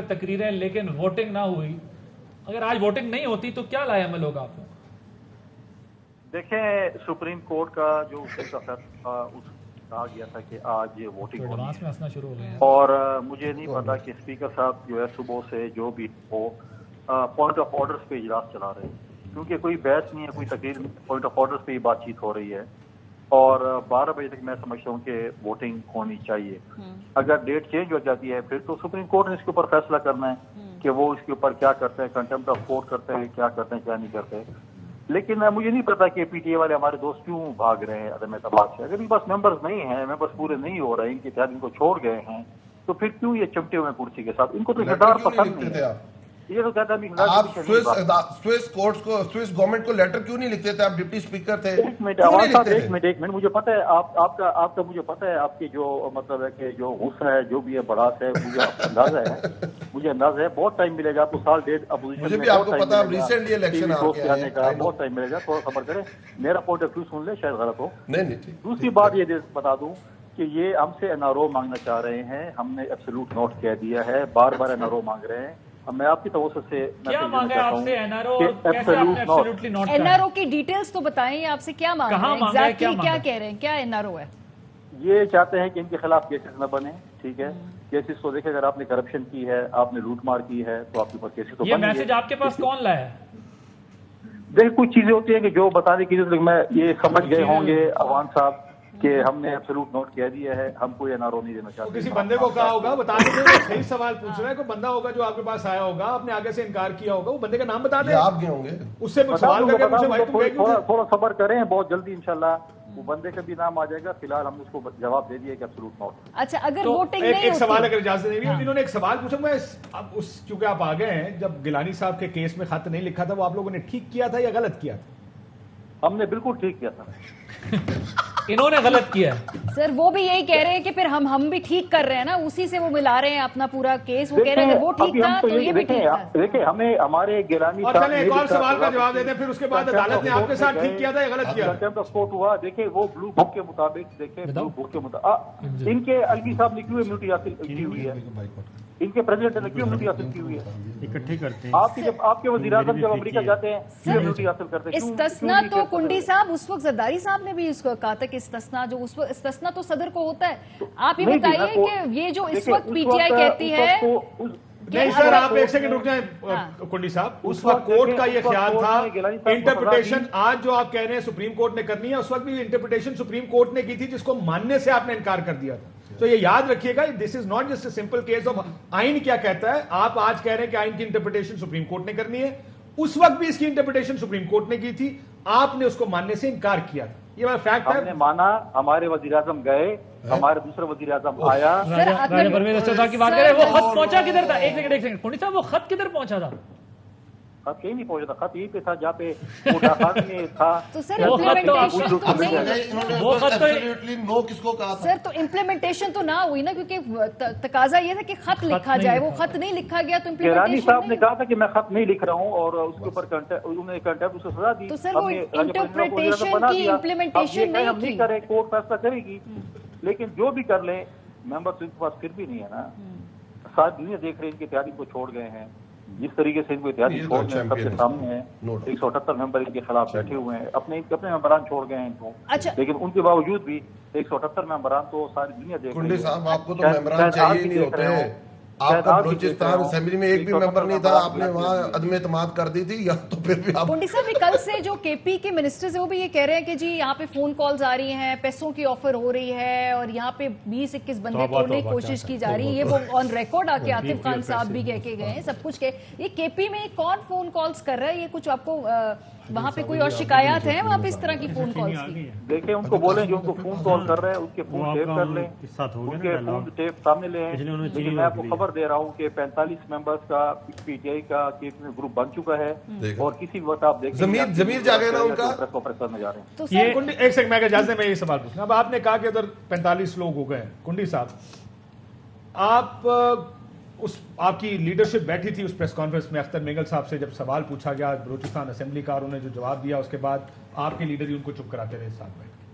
تقریریں, لیکن ووٹنگ نہ ہوئی. اگر آج ووٹنگ نہیں ہوتی تو کیا لائے عمل ہوگا آپ کو؟ دیکھیں, سپریم کورٹ کا جو کہا گیا تھا کہ آج ووٹنگ ہونی ہے, اور مجھے نہیں پتا کہ اسپیکر صاحب جو ہے صبح سے جو بھی ہو پوائنٹ آف آرڈرز پہ اجلاس چلا رہے ہیں, کیونکہ کوئی بحث نہیں ہے, کوئی تقریر, پوائنٹ آف آرڈرز پہ ہی بات چیت ہو رہی ہے, اور 12 بجے تک میں سمجھتا ہوں کہ ووٹنگ ہونی چاہیے. اگر ڈیٹ چینج ہو جاتی ہے پھر تو سپریم کورٹ نے اس کے اوپر فیصلہ کرنا ہے کہ وہ اس کے اوپر کیا کرتے ہیں, کنٹمپٹ آف کورٹ کرتے ہیں, کیا کرتے ہیں کیا نہیں کرتے. لیکن مجھے نہیں پتا کہ پی ٹی اے والے ہمارے دوست کیوں بھاگ رہے ہیں عدم اعتماد سے. اگر ان کے پاس ممبرز نہیں ہیں, ممبرز پورے نہیں ہو رہے, ان کے اتحاد ان کو چھوڑ گئے ہیں, تو پھر کیوں یہ چمٹے ہوئے کرسی کے ساتھ, ان کو تو اقتدار پسند نہیں ہے. یہ تو کہتا ہے آپ سوئس کورٹس کو سوئس گورنمنٹ کو لیٹر کیوں نہیں لکھتے تھے؟ آپ ڈپٹی اسپیکر تھے. ایک منٹ مجھے پتہ ہے آپ کا مجھے پتہ ہے آپ کی جو مطلب ہے کہ جو غصہ ہے جو بھی ہے بڑاس ہے مجھے اندازہ ہے بہت ٹائم ملے گا آپ کو, سال ڈیڑھ اپوزیشن مجھے بھی آپ کو پتا ہے ریسنٹلی الیکشن آنے کا بہت ٹائم ملے گا, تھوڑا صبر کریں, میرا پوائنٹ آف ویو سن لیں, شاید غلط ہو. نہیں. دوسری بات یہ بتا دوں کہ یہ ہم سے NRO مانگنا چاہ رہے ہیں, ہم نے ایبسولوٹ نوٹ کہہ دیا ہے, بار بار NRO مانگ رہے ہیں. میں آپ کی توسط سے کیا مانگا ہے آپ سے NRO, اور کیسے آپ نے ایبسولوٹلی نوٹ کیا؟ NRO کی ڈیٹیلز تو بتائیں, آپ سے کیا مانگ رہے ہیں, ایگزیکٹلی کیا کہہ رہے ہیں, کیا NRO ہے؟ یہ چاہتے ہیں کہ ان کے خلاف کیسز نہ بنے, ٹھیک ہے, کیسز کو دیکھیں, اگر آپ نے کرپشن کی ہے, آپ نے لوٹ مار کی ہے تو آپ کے اوپر کیسز تو یہ میسج آپ کے پاس کون لایا ہے؟ دیکھ کچھ چیزیں ہوتی ہیں کہ جو بتانے کی ضرورت, میں یہ سمجھ گئے ہوں گے عوان صاحب کہ ہم نے ایبسولوٹ نوٹ کہہ دیا ہے, ہم کوئی NRO نہیں دینا چاہتے. کسی بندے کو کہا ہوگا بتا دیں, صحیح سوال پوچھ رہا ہے, کوئی بندہ ہوگا جو آپ کے پاس آیا ہوگا, آپ نے آگے سے انکار کیا ہوگا, وہ بندے کا نام بتا دیں, آپ گئے ہوں گے اس سے سوال کر کے مجھے بھائی تم گئے کیوں تھے؟ تھوڑا صبر کریں, بہت جلدی انشاءاللہ وہ بندے کا بھی نام آ جائے گا. فی الحال ہم اس کو جواب دے دیے کہ ایبسولوٹ نوٹ. اچھا, اگر ووٹنگ ایک سوال اگر اجازت نہیں ہوئی, انہوں نے ایک سوال پوچھا, میں چونکہ آپ آ گئے ہیں, جب گیلانی صاحب کے کیس میں خط نہیں لکھا تھا وہ آپ لوگوں نے ٹھیک کیا تھا یا غلط کیا تھا؟ ہم نے بالکل ٹھیک کیا تھا. انہوں نے غلط کیا سر, وہ بھی یہی کہہ رہے ہیں کہ پھر ہم بھی ٹھیک کر رہے ہیں نا, اسی سے وہ ملا رہے ہیں اپنا پورا کیس, وہ کہہ رہے ہیں اگر وہ ٹھیک تھا تو یہ بھی ٹھیک تھا. دیکھیں ہمیں ہمارے گیلانی اور چلیں ایک اور سوال کا جواب دے دیں, پھر اس کے بعد عدالت نے آپ کے ساتھ ٹھیک کیا تھا یا غلط کیا؟ اسپورٹ ہوا, دیکھیں وہ بلو بک کے مطابق, دیکھیں بلو بک کے مطابق ان کے الوی صاحب نے کیوں امیونٹی حاصل کی ہوئی ہے, ان کے پریزیڈنٹ نے کیوں امیونٹی حاصل کی ہوئی ہے, اکٹھے کرتے ہیں. آپ کے وزیر اعظم جب امریکہ جاتے ہیں کیوں امیونٹی حاصل کرتے ہیں؟ استثنا تو کنڈی صاحب اس وقت زرداری صاحب نے بھی اس کو کہا تھا کہ استثنا جو اس وقت استثنا تو صدر کو ہوتا ہے. آپ یہ بتائیے کہ یہ جو اس وقت PTI کہتی ہے, نہیں سر آپ ایک سیکنڈ رک جائیں کنڈی صاحب, اس وقت کورٹ کا یہ خیال تھا انٹرپریٹیشن آج جو آپ کہہ رہے ہیں سپریم کورٹ نے کرنی ہے, اس وقت بھی انٹرپریٹیشن سپریم کورٹ نے کی تھی جس کو ماننے سے آپ نے انکار کر دیا تھا. تو یہ یاد رکھیے گا, this is not just a simple case of آئین کیا کہتا ہے. آپ آج کہہ رہے ہیں کہ آئین کی انٹرپریٹیشن سپریم کورٹ نے کرنی ہے, اس وقت بھی اس کی انٹرپریٹیشن سپریم کورٹ نے کی تھی, آپ نے اس کو ماننے سے انکار کیا تھا. یہ فیکٹ ہے. ہم نے مانا, ہمارے وزیر اعظم گئے, ہمارے دوسرے وزیر اعظم آیا. پرویز اچھا صاحب کی بات کریں, وہ خط پہنچا کدھر تھا؟ ایک سیکنڈ کنڈی صاحب, وہ خط کدھر پہنچا تھا؟ خط کہیں نہیں پہنچا تھا, خط یہی پہ تھا جہاں پہ مداخلات میں تھا. تو سر تو امپلیمنٹیشن تو نہ ہوئی نا, کیونکہ تقاضا یہ تھا کہ خط لکھا جائے, وہ خط نہیں لکھا گیا تو گیلانی صاحب نے کہا تھا کہ میں خط نہیں لکھ رہا ہوں, اور اس کے اوپر انہوں نے کنٹیمپٹ اس کو سزا دی. تو سر وہ انٹرپریٹیشن کی امپلیمنٹیشن نہیں کی, کرے کورٹ فیصلہ کرے گی, لیکن جو بھی کر لیں ممبر ان کے پاس پھر بھی نہیں ہے نا. ساری دنیا دیکھ رہے ہیں ان کی تیاری کو چھوڑ گئے ہیں, جس طریقے سے ان کو اتحادی چھوڑ گئے ہیں, سب کے سامنے ہیں 178 ممبر ان کے خلاف بیٹھے ہوئے ہیں, اپنے ممبران چھوڑ گئے ہیں ان کو. لیکن ان کے باوجود بھی 178 ممبران تو ساری دنیا دیکھ رہی ہے. صاحب آپ کو تو ممبران چاہیے ہی نہیں ہوتے, آپ کا بلوچستان اسمبلی میں ایک بھی ممبر نہیں تھا, آپ نے وہاں عدم اعتماد کر دی تھی, یا تو پھر بھی آپ کنڈی صاحب کل سے جو KP کے منسٹرز ہیں وہ بھی یہ کہہ رہے ہیں کہ جی یہاں پہ فون کالز آ رہی ہیں, پیسوں کی آفر ہو رہی ہے, اور یہاں پہ 20-21 بندے توڑنے کی کوشش کی جا رہی ہے. یہ وہ آن ریکارڈ آ کے عاطف خان صاحب بھی کہہ کے گئے ہیں سب کچھ. یہ KP میں کون فون کالز کر رہا ہے, یہ کچھ آپ کو وہاں پہ کوئی اور شکایات ہیں وہاں پہ اس طرح کی فون کالز کی؟ دیکھیں ان کو بولیں جو ان کو فون کال کر رہے ہیں اس کے فون ٹیپ کر لیں, ان کے فون ٹیپ سامنے لیں. لیکن میں آپ کو خبر دے رہا ہوں کہ 45 ممبرز کا PTI کا گروپ بن چکا ہے, اور کسی وقت آپ دیکھیں ضمیر جاگے نا ان کا پریس کانفرنس کرنے جا رہے ہیں. تو ایک سیکنڈ میں اجازت میں یہ سوال پوچھنا, اب آپ نے کہا کہ ادھر 45 لوگ ہو گئے. کنڈی صاحب آپ آپ کی لیڈرشپ بیٹھی تھی اس پریس کانفرنس میں, اختر مینگل صاحب سے جب سوال پوچھا گیا بلوچستان اسمبلی کا, اور انہوں نے جو جواب دیا اس کے بعد آپ کے لیڈر ہی ان کو چپ کراتے رہے ساتھ بیٹھ کے.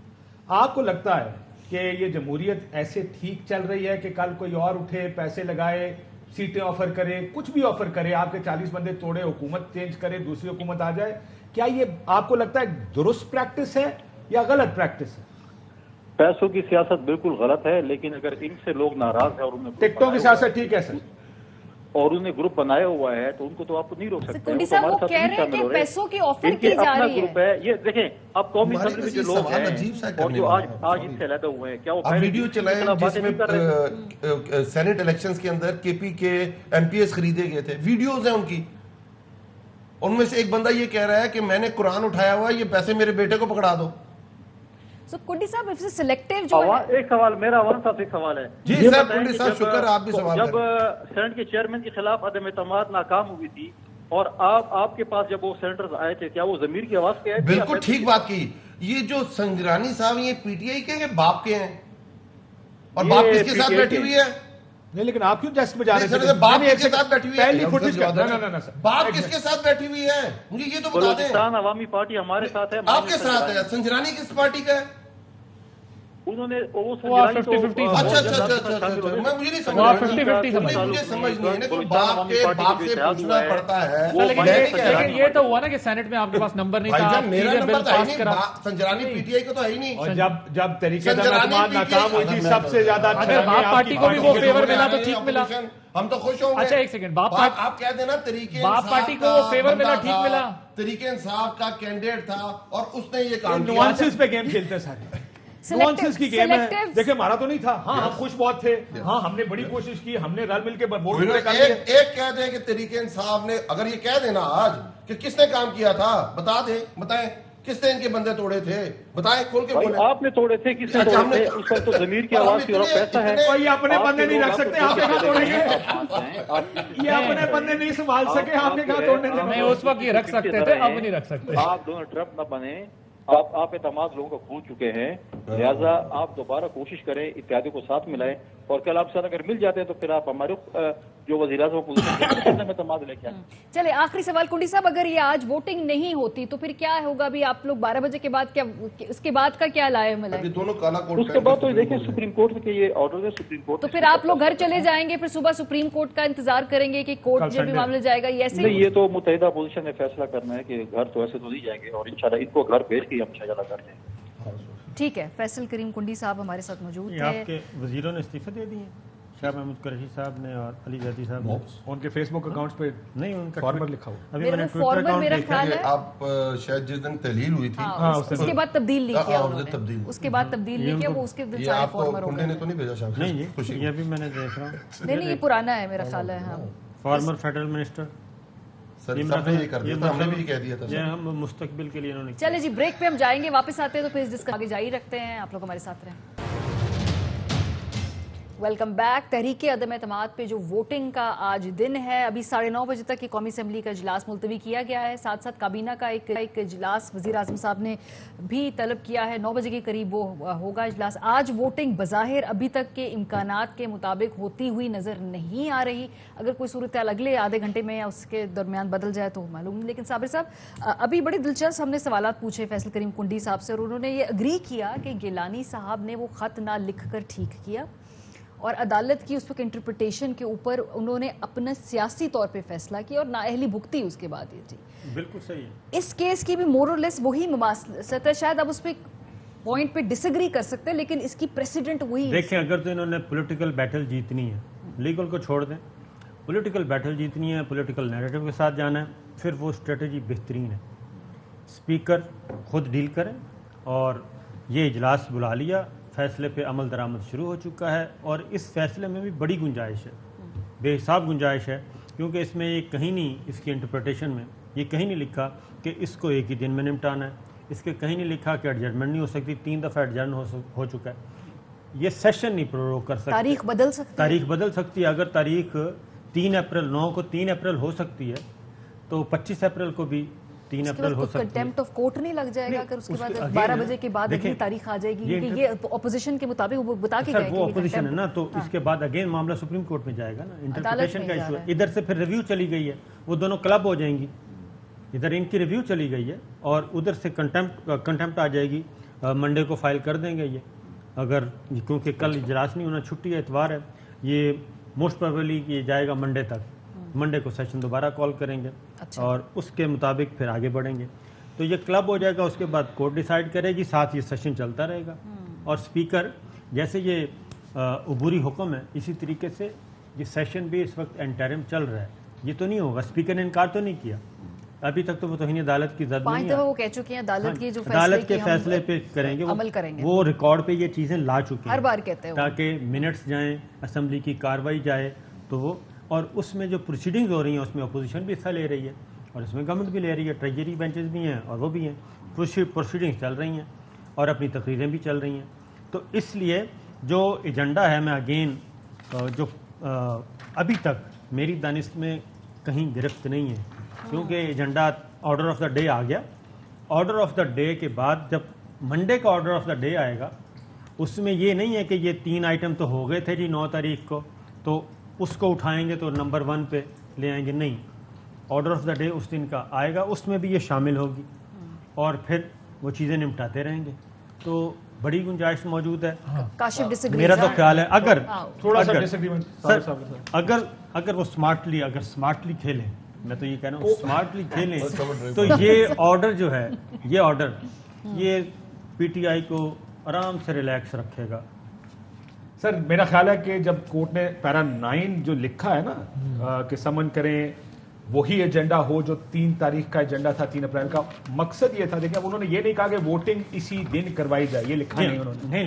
آپ کو لگتا ہے کہ یہ جمہوریت ایسے ٹھیک چل رہی ہے کہ کل کوئی اور اٹھے, پیسے لگائے, سیٹیں آفر کرے, کچھ بھی آفر کرے, آپ کے 40 بندے توڑے, حکومت چینج کرے, دوسری حکومت آ جائے, کیا یہ آپ کو لگتا ہے درست پریکٹس ہے یا غلط پریکٹس ہے؟ پیسوں کی سیاست بالکل غلط ہے, لیکن اگر ان سے لوگ ناراض ہیں اور انہیں ٹکٹوں کی سیاست ٹھیک ہے سر, اور انہیں گروپ بنایا ہوا ہے تو ان کو تو آپ نہیں روک سکتے. کنڈی صاحب وہ کہہ رہے ہیں کہ پیسوں کی آفر کی جا رہی ہے. یہ دیکھیں اب قومی اسمبلی میں جو لوگ ہیں اور جو آج ان سے علیحدہ ہوئے ہیں, کیا وہ ویڈیو چلائیں جس میں سینٹ الیکشنز کے اندر KP کے MPs خریدے گئے تھے, ویڈیوز ہیں ان کی, ان میں سے ایک بندہ یہ کہہ رہا ہے کہ میں نے قرآن اٹھایا ہوا, یہ پیسے میرے بیٹے کو پکڑا دو. So کنڈی صاحب اس سے سلیکٹیو جو ہے ایک سوال میرا عوام صاحب سے ایک سوال ہے جی سر کنڈی صاحب شکر آپ بھی سوال جب سینٹ کے چیئرمین کے خلاف عدم اعتماد ناکام ہوئی تھی اور آپ کے پاس جب وہ سینیٹرز آئے تھے کیا وہ ضمیر کی آواز پہ آئے؟ بالکل ٹھیک بات کی. یہ جو سنجرانی صاحب یہ پی ٹی آئی کے باپ کے ہیں اور باپ کس کے ساتھ بیٹھی ہوئی ہے؟ نہیں لیکن آپ کیوں ٹیسٹ میں جا رہے ہیں؟ باپ کس کے ساتھ بیٹھی ہوئی ہے؟ پہلی فوٹیج باپ کس کے ساتھ بیٹھی ہوئی ہے مجھے یہ تو بتا دیں. بلوچستان عوامی پارٹی ہمارے ساتھ ہے. آپ کے ساتھ ہے. سنجرانی کس پارٹی کا ہے؟ انہوں نے وہ 50-50 میں مجھے نہیں سمجھ نہیں ہے کہ باپ کے باپ سے پوچھنا پڑتا ہے. لیکن یہ تو ہوا نا کہ سینٹ میں آپ کے پاس نمبر نہیں تھا, میرا نمبر تو ہے نہیں, سنجرانی پی ٹی آئی کو تو ہے ہی نہیں. اور جب طریقے ناکام ہوئی تھی سب سے زیادہ اگر باپ پارٹی کو بھی وہ فیور ملا تو ٹھیک ملا, ہم تو خوش ہوں گے. اچھا ایک سیکنڈ, آپ کہہ دینا طریقے باپ پارٹی کو وہ فیور ملا ٹھیک ملا, طریقے انصاف کا کینڈیڈیٹ تھا اور اس نے یہ کام کیا. نوانسز پہ گیم کھیلتے ہیں سارے, نوانسز کی گیم ہے. دیکھیں ہمارا تو نہیں تھا, ہاں ہم خوش بہت تھے, ہاں ہم نے بڑی کوشش کی, ہم نے رل مل کے ووٹ پورے کر لیے. ایک کہہ دیں کہ طریقے انصاف نے, اگر یہ کہہ دینا آج کہ کس نے کام کیا تھا بتا دیں, بتائیں کس نے ان کے بندے توڑے تھے, بتائیں کھول کے بولیں. آپ نے توڑے تھے, کس نے توڑے تھے؟ اس وقت تو ضمیر کی آواز کی اور پیسہ ہے. کوئی اپنے بندے نہیں رکھ سکتے, آپ نے کہاں توڑیں گے؟ یہ اپنے بندے نہیں سنبھال سکے, آپ نے کہاں توڑنے تھے؟ نہیں اس وقت یہ رکھ سکتے تھے, اب نہیں رکھ سکتے. آپ دونوں ٹرمپ نہ بنے, آپ اعتماد لوگوں کو کھو چکے ہیں, لہٰذا آپ دوبارہ کوشش کریں, اتحادیوں کو ساتھ ملائیں, اور کل آپ ساتھ اگر مل جاتے ہیں تو پھر آپ ہمارے جو وزیر اعظم پوزیشن میں اعتماد لے کے آئیں. چلے آخری سوال کنڈی صاحب, اگر یہ آج ووٹنگ نہیں ہوتی تو پھر کیا ہوگا؟ بھی آپ لوگ 12 بجے کے بعد کیا, اس کے بعد کا کیا لائے ملائے؟ اس کے بعد تو دیکھیں سپریم کورٹ کے یہ آرڈر ہے, سپریم کورٹ تو پھر آپ لوگ گھر چلے جائیں گے, پھر صبح سپریم کورٹ کا انتظار کریں گے کہ کورٹ جب بھی معاملہ جائے گا؟ یہ ایسے نہیں, یہ تو متحدہ اپوزیشن نے فیصلہ کرنا ہے کہ گھر تو ایسے تو نہیں جائیں گے, اور انشاءاللہ ان کو گھر بھیج کے ہم شاید کر دیں. ٹھیک ہے. فیصل کریم کنڈی صاحب ہمارے ساتھ موجود ہیں. آپ کے وزیروں نے استعفے دے دیے, شاہ محمود قریشی صاحب نے اور علی زیدی صاحب نے. ان کے فیس بک اکاؤنٹس پہ نہیں, ان کا فارمر لکھا ہوا. ابھی میں نے ٹویٹر اکاؤنٹ دیکھا ہے. آپ شاید جس دن تحلیل ہوئی تھی اس کے بعد تبدیل نہیں کیا انہوں نے, اس کے بعد تبدیل نہیں کیا, وہ اس کے دن سارے فارمر ہو گئے. نے تو نہیں بھیجا شاید؟ نہیں, یہ بھی میں نے دیکھ رہا ہوں. نہیں, یہ پرانا ہے میرا خیال ہے. ہاں, فارمر فیڈرل منسٹر, یہ ہم مستقبل کے لیے انہوں نے. چلے جی بریک پہ ہم جائیں گے, واپس آتے ہیں تو پھر اس ڈسکشن آگے جاری رکھتے ہیں. آپ لوگ ہمارے ساتھ رہیں. Welcome back. تحریک عدم اعتماد پہ جو ووٹنگ کا آج دن ہے, ابھی 9:30 بجے تک یہ قومی اسمبلی کا اجلاس ملتوی کیا گیا ہے. ساتھ ساتھ کابینہ کا ایک اجلاس وزیر اعظم صاحب نے بھی طلب کیا ہے, 9 بجے کے قریب وہ ہوگا اجلاس. آج ووٹنگ بظاہر ابھی تک کے امکانات کے مطابق ہوتی ہوئی نظر نہیں آ رہی. اگر کوئی صورتحال اگلے آدھے گھنٹے میں یا اس کے درمیان بدل جائے تو معلوم نہیں. لیکن صابر صاحب ابھی بڑی دلچسپ ہم نے سوالات پوچھے فیصل کریم کنڈی صاحب سے, اور انہوں نے یہ اگری کیا کہ گیلانی صاحب نے وہ خط نہ لکھ کر ٹھیک کیا, اور عدالت کی اس وقت انٹرپریٹیشن کے اوپر انہوں نے اپنا سیاسی طور پہ فیصلہ کیا اور نااہلی بھگتی اس کے بعد. یہ جی بالکل صحیح ہے. اس کیس کی بھی مور اور لیس وہی مماثلت ہے. شاید اب اس پہ پوائنٹ پہ ڈس ایگری کر سکتے ہیں, لیکن اس کی پریسیڈنٹ وہی. دیکھیں اگر تو انہوں نے پولیٹیکل بیٹل جیتنی ہے, لیگل کو چھوڑ دیں, پولیٹیکل بیٹل جیتنی ہے, پولیٹیکل نیریٹو کے ساتھ جانا ہے, پھر وہ اسٹریٹجی بہترین ہے. اسپیکر خود ڈیل کریں, اور یہ اجلاس بلا لیا, فیصلے پہ عمل درآمد شروع ہو چکا ہے, اور اس فیصلے میں بھی بڑی گنجائش ہے, بے حساب گنجائش ہے, کیونکہ اس میں یہ کہیں نہیں, اس کی انٹرپریٹیشن میں یہ کہیں نہیں لکھا کہ اس کو ایک ہی دن میں نمٹانا ہے, اس کے کہیں نہیں لکھا کہ ایڈجسٹمنٹ نہیں ہو سکتی, 3 دفعہ ایڈجسٹ ہو چکا ہے. یہ سیشن نہیں پروروگ کر سکتے, تاریخ بدل سکتی ہے, تاریخ بدل سکتی ہے. اگر تاریخ 3 اپریل 9 کو 3 اپریل ہو سکتی ہے تو 25 اپریل کو بھی 3 اپریل ہو سکتی ہے. کنٹیمپٹ آف کورٹ نہیں لگ جائے گا اگر اس کے بعد 12 بجے کے بعد اگلی تاریخ آ جائے گی, کیونکہ یہ اپوزیشن کے مطابق وہ بتا کے گئے وہ اپوزیشن ہے نا, تو اس کے بعد اگین معاملہ سپریم کورٹ میں جائے گا نا, انٹرپریٹیشن کا ایشو ہے. ادھر سے پھر ریویو چلی گئی ہے, وہ دونوں کلب ہو جائیں گی. ادھر ان کی ریویو چلی گئی ہے اور ادھر سے کنٹیمپٹ آ جائے گی, منڈے کو فائل کر دیں گے یہ, اگر کیونکہ کل اجلاس نہیں ہونا, چھٹی ہے, اتوار ہے, یہ موسٹ پروبیبلی یہ جائے گا منڈے تک. منڈے کو سیشن دوبارہ کال کریں گے اور اس کے مطابق پھر آگے بڑھیں گے. تو یہ کلب ہو جائے گا, اس کے بعد کورٹ ڈیسائیڈ کرے گی, ساتھ یہ سیشن چلتا رہے گا. اور اسپیکر جیسے یہ عبوری حکم ہے, اسی طریقے سے یہ سیشن بھی اس وقت انٹرم چل رہا ہے. یہ تو نہیں ہوگا, اسپیکر نے انکار تو نہیں کیا ابھی تک, تو وہ توہین عدالت کی زد نہیں ہے, وہ کہہ چکے ہیں عدالت کے فیصلے پہ کریں گے, عمل کریں گے. وہ ریکارڈ پہ یہ چیزیں لا چکے ہیں, ہر بار کہتے ہیں, تاکہ منٹس جائیں, اسمبلی کی کاروائی جائے تو وہ, اور اس میں جو پروسیڈنگز ہو رہی ہیں اس میں اپوزیشن بھی حصہ لے رہی ہے اور اس میں گورنمنٹ بھی لے رہی ہے, ٹریجری بینچز بھی ہیں اور وہ بھی ہیں, پروسیڈنگز چل رہی ہیں. اور اپنی تقریریں بھی چل رہی ہیں. تو اس لیے جو ایجنڈا ہے, میں اگین جو ابھی تک میری دانست میں کہیں گرفت نہیں ہے, کیونکہ agenda order of the day آ گیا. آرڈر آف دا ڈے کے بعد جب منڈے کا آرڈر آف دا ڈے آئے گا, اس میں یہ نہیں ہے کہ یہ 3 آئٹم تو ہو گئے تھے جی 9 تاریخ کو, تو اس کو اٹھائیں گے تو نمبر 1 پہ لے آئیں گے. نہیں, آرڈر آف دا ڈے اس دن کا آئے گا, اس میں بھی یہ شامل ہوگی اور پھر وہ چیزیں نمٹاتے رہیں گے. تو بڑی گنجائش موجود ہے. میرا تو خیال ہے اگر وہ اسمارٹلی کھیلیں, میں تو یہ کہہ رہا ہوں اسمارٹلی کھیلیں, تو یہ آرڈر جو ہے, یہ آرڈر یہ پی ٹی آئی کو آرام سے ریلیکس رکھے گا. سر میرا خیال ہے کہ جب کورٹ نے پیرا 9 جو لکھا ہے نا کہ سمن کریں, وہی ایجنڈا ہو جو 3 تاریخ کا ایجنڈا تھا, 3 اپریل کا, مقصد یہ تھا. دیکھیں انہوں نے یہ نہیں کہا کہ ووٹنگ اسی دن کروائی جائے, یہ لکھا نہیں انہوں نے, نہیں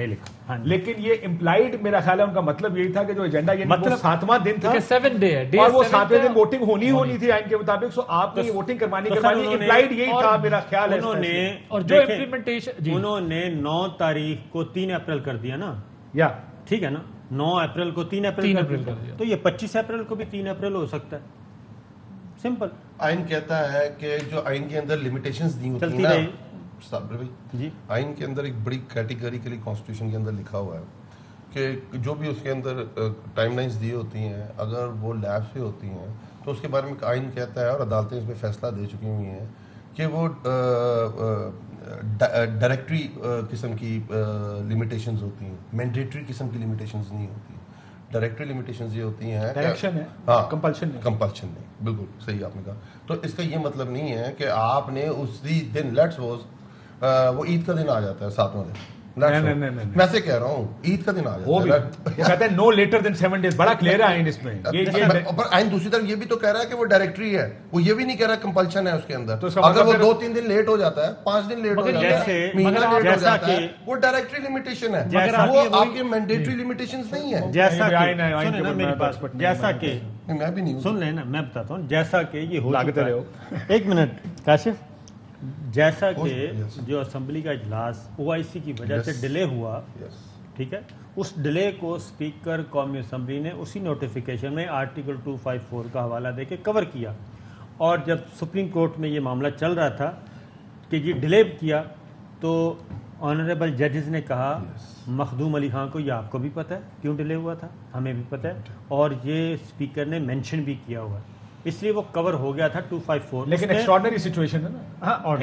لکھا. لیکن یہ امپلائڈ میرا خیال ہے ان کا مطلب یہی تھا کہ جو ایجنڈا یہ مطلب 7واں دن تھا, 7 ڈے ہے, اور وہ 7ویں دن ووٹنگ ہونی تھی آئین کے مطابق. سو آپ نے یہ ووٹنگ کرمانی امپلائڈ یہی تھا میرا خیال ہے. انہوں نے 9 تاریخ کو 3 اپریل کر دیا نا, یا ٹھیک ہے نا, 9 اپریل کو 3 اپریل کر دیا, تو یہ 25 اپریل کو بھی 3 اپریل ہو سکتا ہے. سمپل. آئین کہتا ہے کہ جو آئین کے اندر لمیٹیشنز دی ہوتی ہیں نا صابر بھائی, جی آئین کے اندر ایک بڑی کیٹیگریکلی کانسٹیٹیوشن کے اندر لکھا ہوا ہے کہ جو بھی اس کے اندر ٹائم لائنز دی ہوتی ہیں, اگر وہ لیبس بھی ہوتی ہیں تو اس کے بارے میں آئین کہتا ہے, اور عدالتیں اس پہ فیصلہ دے چکی ہوئی ہیں کہ وہ ڈائریکٹری قسم کی لمیٹیشنز ہوتی ہیں, مینڈیٹری قسم کی لمیٹیشنز نہیں ہوتی. ڈائریکٹری لمیٹیشنز یہ ہوتی ہیں, ڈائریکشن ہے, ہاں کمپلشن نہیں. بالکل صحیح آپ نے کہا. تو اس کا یہ مطلب نہیں ہے کہ آپ نے اسی دن لیٹس سپوز وہ عید کا دن آ جاتا ہے 7واں دن, میں سے کہہ رہا ہوں عید کا دن آ جاتا ہے, وہ کہتے ہیں نو لیٹر دین 7 days. بڑا کلیئر ہے آئین اس میں. پر آئین دوسری طرف یہ بھی تو کہہ رہا ہے کہ وہ ڈائریکٹری ہے, وہ یہ بھی نہیں کہہ رہا کمپلشن ہے اس کے اندر. اگر وہ 2-3 دن لیٹ ہو جاتا ہے, 5 دن لیٹ ہو جاتا ہے, مہینہ لیٹ ہو جاتا ہے, وہ ڈائریکٹری لمیٹیشن ہے, وہ آپ کے مینڈیٹری لمیٹیشنز نہیں ہے. جیسا کہ میں بھی نہیں سن لیں نا, میں بتاتا ہوں جیسا کہ یہ ہو چکا ہے. ایک منٹ کاشف, جیسا کہ جو اسمبلی کا اجلاس OIC کی وجہ سے ڈیلے ہوا, ٹھیک ہے, اس ڈیلے کو اسپیکر قومی اسمبلی نے اسی نوٹیفیکیشن میں آرٹیکل 254 کا حوالہ دے کے کور کیا. اور جب سپریم کورٹ میں یہ معاملہ چل رہا تھا کہ یہ ڈیلے کیا, تو آنریبل ججز نے کہا مخدوم علی خان کو یہ آپ کو بھی پتہ ہے کیوں ڈیلے ہوا تھا, ہمیں بھی پتہ ہے, اور یہ اسپیکر نے مینشن بھی کیا ہوا ہے, اس لیے وہ کور ہو گیا تھا 254. لیکن ایکسٹراڈنری سچویشن ہے نا, ہاں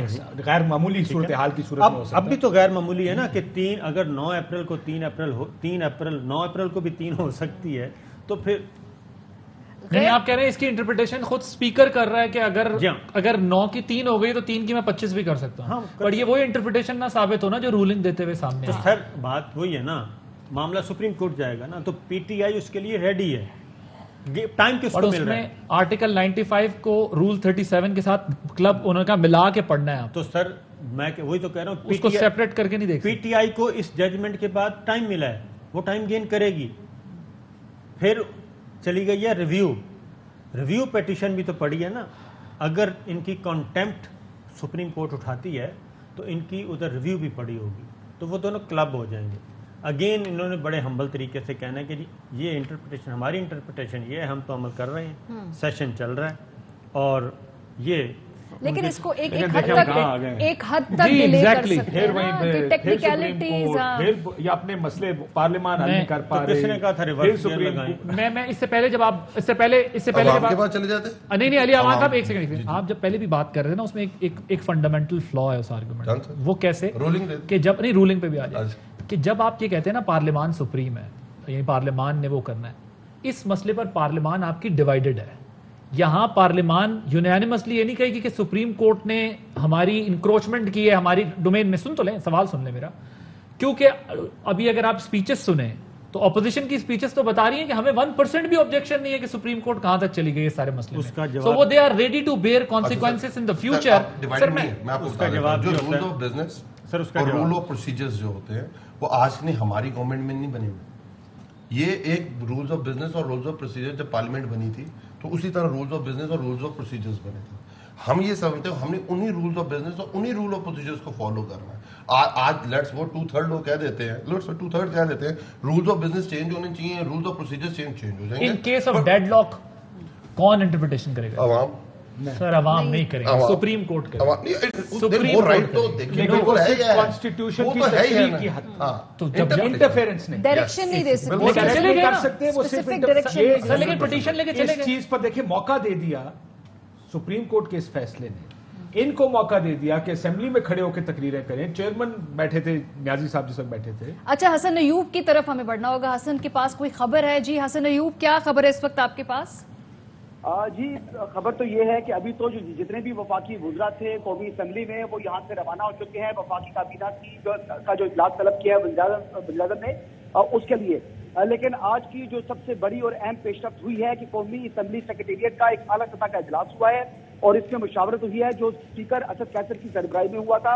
غیر معمولی صورتحال کی صورت میں ہو سکتا ہے. اب بھی تو غیر معمولی ہے نا کہ 3 اگر 9 اپریل کو 3 اپریل 9 اپریل کو بھی 3 ہو سکتی ہے, تو پھر نہیں آپ کہہ رہے ہیں اس کی انٹرپریٹیشن خود اسپیکر کر رہا ہے کہ اگر 9 کی 3 ہو گئی تو 3 کی میں 25 بھی کر سکتا ہوں, پر یہ وہی انٹرپریٹیشن نہ ثابت ہونا جو رولنگ دیتے ہوئے سامنے. تو سر بات وہی ہے نا, معاملہ سپریم کورٹ جائے گا نا, تو پی ٹی آئی اس کے لیے ریڈی ہے. ٹائم کس کو مل رہا ہے؟ آرٹیکل 95 کو رول 37 کے ساتھ کلب انہوں کا ملا کے پڑھنا ہے. تو سر میں وہی تو کہہ رہا ہوں, اس کو سیپریٹ کر کے نہیں دیکھ. پی ٹی آئی کو اس ججمنٹ کے بعد ٹائم ملا ہے, وہ ٹائم گین کرے گی. پھر چلی گئی ہے ریویو پیٹیشن بھی تو پڑی ہے نا. اگر ان کی کانٹیمپٹ سپریم کورٹ اٹھاتی ہے تو ان کی ادھر ریویو بھی پڑی ہوگی, تو وہ دونوں کلب ہو جائیں گے. اگین انہوں نے بڑے ہمبل طریقے سے کہنا ہے کہ یہ انٹرپریٹیشن, ہماری انٹرپریٹیشن یہ ہے, ہم تو عمل کر رہے ہیں, سیشن چل رہا ہے, اور یہ لیکن اس کو ایک حد تک ڈیلے کر سکتے ہیں ٹیکنیکلٹیز, یا اپنے مسئلے پارلیمان حل نہیں کر پا رہے. کس نے کہا تھا ریورس گیئر لگائیں؟ میں اس سے پہلے جب آپ اس سے پہلے آپ کے پاس چلے جاتے ہیں. نہیں علی امان صاحب ایک سیکنڈ, آپ جب پہلے بھی بات کر رہے تھے نا, اس میں ایک فنڈامنٹل فلا ہے اس آرگومنٹ. وہ کیسے کہ جب نہیں رولنگ پہ بھی آ جائے, کہ جب آپ یہ کہتے ہیں نا پارلیمان سپریم ہے, یعنی پارلیمان نے وہ کرنا ہے, اس مسئلے پر پارلیمان آپ کی ڈیوائیڈڈ ہے. یہاں پارلیمان یونینیمسلی یہ نہیں کہے گی کہ سپریم کورٹ نے ہماری انکروچمنٹ کی ہے ہماری ڈومین میں. سن تو لیں, سوال سن لیں میرا, کیونکہ ابھی اگر آپ سپیچز سنیں تو اپوزیشن کی سپیچز تو بتا رہی ہیں کہ ہمیں 1% بھی آبجیکشن نہیں ہے کہ سپریم کورٹ کہاں تک چلی گئی ہے سارے مسئلے میں. سو وہ they are ready to bear consequences in the future. Sir میں آپ کو بتا دوں, جو رول آف بزنس اور رول آف پروسیجرز جو ہوتے ہیں وہ آج نہیں ہماری گورنمنٹ میں نہیں بنے ہوئے. یہ ایک رولز آف بزنس اور رولز آف پروسیجر جب پارلیمنٹ بنی تھی تو اسی طرح رولز آف بزنس اور رولز آف پروسیجرز بنے تھے. ہم یہ سمجھتے ہیں ہم نے انہی رولز آف بزنس اور انہی رول آف پروسیجرز کو فالو کرنا ہے. آج لیٹس وہ 2/3 لوگ کہہ دیتے ہیں, رولز آف بزنس چینج ہونے چاہیے, رولز آف پروسیجر چینج ہو جائیں گے. In case of deadlock کون انٹرپریٹیشن کرے گا؟ عوام. سر عوام نہیں کریں گے, سپریم کورٹ کرے گا. وہ رائٹ تو دیکھیں بالکل ہے, کانسٹیٹیوشن کی تشریح کی حد تو جب انٹرفیرنس نہیں, ڈائریکشن نہیں دے وہ چلے گئے کر نا. سکتے, وہ صرف Specific direction سر لیکن پٹیشن لے کے چلے اس گئے. چیز پر دیکھیں موقع دے دیا سپریم کورٹ کے اس فیصلے نے, ان کو موقع دے دیا کہ اسمبلی میں کھڑے ہو کے تقریریں کریں. چیئرمین بیٹھے تھے, نیازی صاحب جس وقت بیٹھے تھے. اچھا حسن ایوب کی طرف ہمیں بڑھنا ہوگا. حسن کے پاس کوئی خبر ہے؟ جی حسن ایوب, کیا خبر ہے اس وقت آپ کے پاس؟ جی خبر تو یہ ہے کہ ابھی تو جتنے بھی وفاقی وزراء تھے قومی اسمبلی میں وہ یہاں سے روانہ ہو چکے ہیں. وفاقی کابینہ کا جو اجلاس طلب کیا ہے وزیر اعظم نے اس کے لیے. لیکن آج کی جو سب سے بڑی اور اہم پیش رفت ہوئی ہے کہ قومی اسمبلی سیکریٹریٹ کا ایک اعلیٰ سطح کا اجلاس ہوا ہے اور اس میں مشاورت ہوئی ہے جو اسپیکر اسد قیصر کی سربراہی میں ہوا تھا,